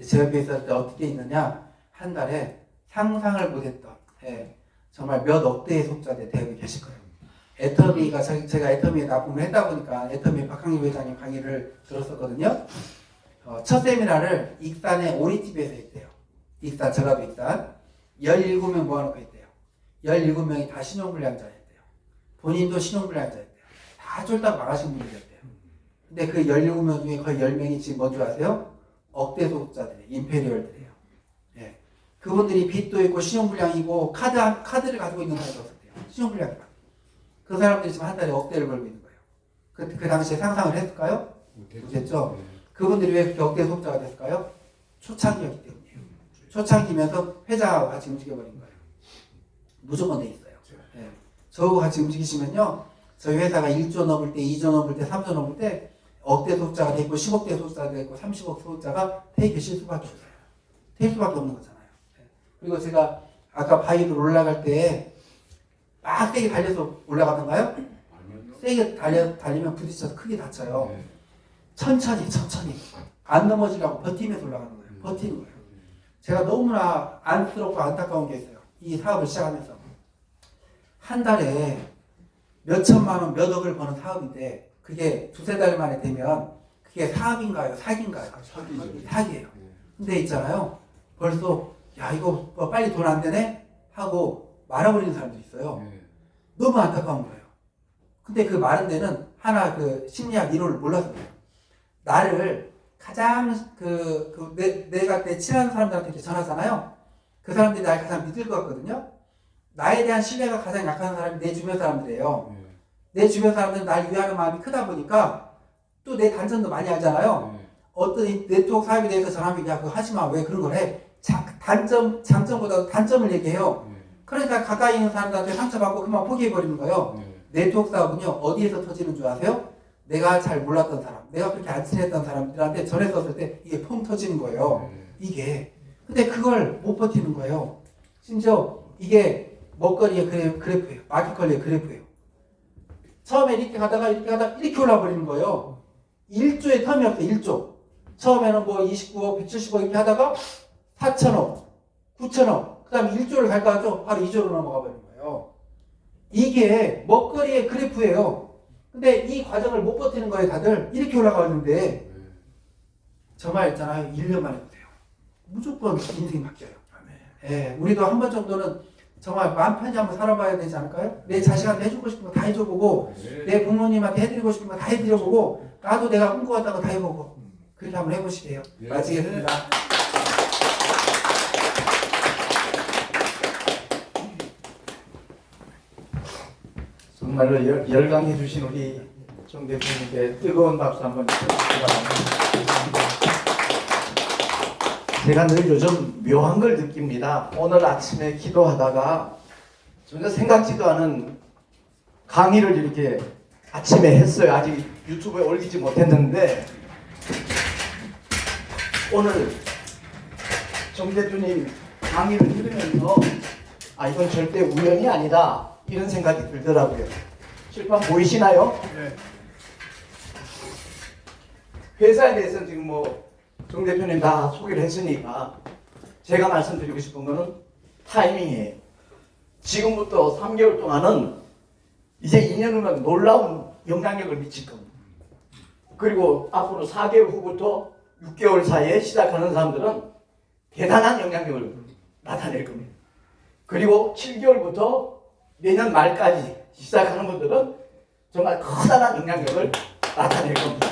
제 옆에 있을 때 어떻게 있느냐? 한 달에 상상을 못했던, 정말 몇 억대의 속자들 대학에 계실 거예요. 애터미가 제가 애터미에 납품을 했다 보니까 애터미 박항일 회장님 강의를 들었었거든요. 첫 세미나를 익산의 오리집에서 했대요. 익산, 전라도 익산. 17명 모아놓고 했대요. 17명이 다 신용불량자였대요. 본인도 신용불량자였대요. 다 쫄딱 망하신 분들이었대요. 근데 그 17명 중에 거의 10명이 지금 뭔 줄 아세요? 억대 소득자들이에요. 임페리얼들이에요. 그분들이 빚도 있고 신용불량이고 카드를 가지고 있는 사람도 없었대요. 신용불량이다. 그 사람들이 지금 한 달에 억대를 벌고 있는 거예요. 그 당시에 상상을 했을까요? 못했죠. 그분들이 왜 그렇게 억대 소득자가 됐을까요? 초창기였기 때문이에요. 초창기면서 회장하고 같이 움직여버린 거예요. 무조건 돼 있어요. 저하고 같이 움직이시면요, 저희 회사가 1조 넘을 때, 2조 넘을 때, 3조 넘을 때 억대 소득자가 되고 10억대 소득자가 되고 30억 소득자가 퇴 계실 수밖에 없어요. 퇴 수밖에 없는 거잖아요. 그리고 제가 아까 바위로 올라갈 때 막 세게 달려서 올라가던가요? 세게 달리면 부딪혀서 크게 다쳐요. 천천히 안 넘어지려고 버티면서 올라가는 거예요. 버티는 거예요. 제가 너무나 안쓰럽고 안타까운 게 있어요. 이 사업을 시작하면서 한 달에 몇 천만 원, 몇 억을 버는 사업인데 그게 두세 달 만에 되면 그게 사업인가요? 사기인가요? 사기예요. 근데 있잖아요. 벌써 야, 이거 뭐 빨리 돈 안 되네? 하고 말아버리는 사람도 있어요. 너무 안타까운 거예요. 근데 그 마른 데는 하나 그 심리학 이론을 몰라서 그래요. 나를 가장 내가 내 친한 사람들한테 이렇게 전하잖아요. 그 사람들이 나를 가장 믿을 것 같거든요. 나에 대한 신뢰가 가장 약한 사람이 내 주변 사람들이에요. 내 주변 사람들은 날 위하는 마음이 크다 보니까 또 내 단점도 많이 알잖아요. 어떤 네트워크 사업에 대해서 전하면 야, 그거 하지 마. 왜 그런 걸 해? 장점보다 단점을 얘기해요. 그러니까 가까이 있는 사람들한테 상처받고 그만 포기해버리는 거예요. 네트워크 사업은요, 어디에서 터지는 줄 아세요? 내가 잘 몰랐던 사람, 내가 그렇게 안 친했던 사람들한테 전했었을 때 이게 펑 터지는 거예요. 이게. 근데 그걸 못 버티는 거예요. 심지어 이게 먹거리의 그래프예요. 마켓컬리의 그래프예요. 처음에 이렇게 가다가 이렇게 올라 버리는 거예요. 1조의 텀이 없어요. 1조. 처음에는 뭐 29억, 170억 이렇게 하다가 4천억, 9천억, 그 다음에 1조를 갈까 하죠. 바로 2조로 넘어가 버리는 거예요. 이게 먹거리의 그래프예요. 근데 이 과정을 못 버티는 거예요. 다들 이렇게 올라가는데 정말 있잖아요. 1년만 해보세요. 무조건 인생이 바뀌어요. 예, 우리도 한 번 정도는 정말 마음 편히 한번 살아봐야 되지 않을까요? 내 자식한테 해주고 싶은 거 다 해줘보고 내 부모님한테 해드리고 싶은 거 다 해드려보고 나도 내가 꿈꿔왔던 거 다 해보고 그렇게 한번 해보시게요. 마치겠습니다. 정말로 열강해 주신 우리 정 대표님께 뜨거운 박수 한번 주시기 바랍니다. 제가 늘 요즘 묘한 걸 느낍니다. 오늘 아침에 기도하다가 전혀 생각지도 않은 강의를 이렇게 아침에 했어요. 아직 유튜브에 올리지 못했는데 오늘 정 대표님 강의를 들으면서 아 이건 절대 우연이 아니다 이런 생각이 들더라고요. 칠판 보이시나요? 네. 회사에 대해서는 지금 뭐 정 대표님 다 소개를 했으니까 제가 말씀드리고 싶은 거는 타이밍이에요. 지금부터 3개월 동안은 이제 2년 후면 놀라운 영향력을 미칠 겁니다. 그리고 앞으로 4개월 후부터 6개월 사이에 시작하는 사람들은 대단한 영향력을 나타낼 겁니다. 그리고 7개월부터 내년 말까지 시작하는 분들은 정말 커다란 영향력을 나타낼 겁니다.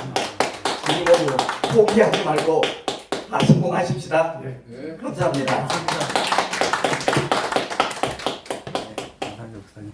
이 모두 포기하지 말고 다 성공하십시다. 감사합니다. 감사합니다, 목사님.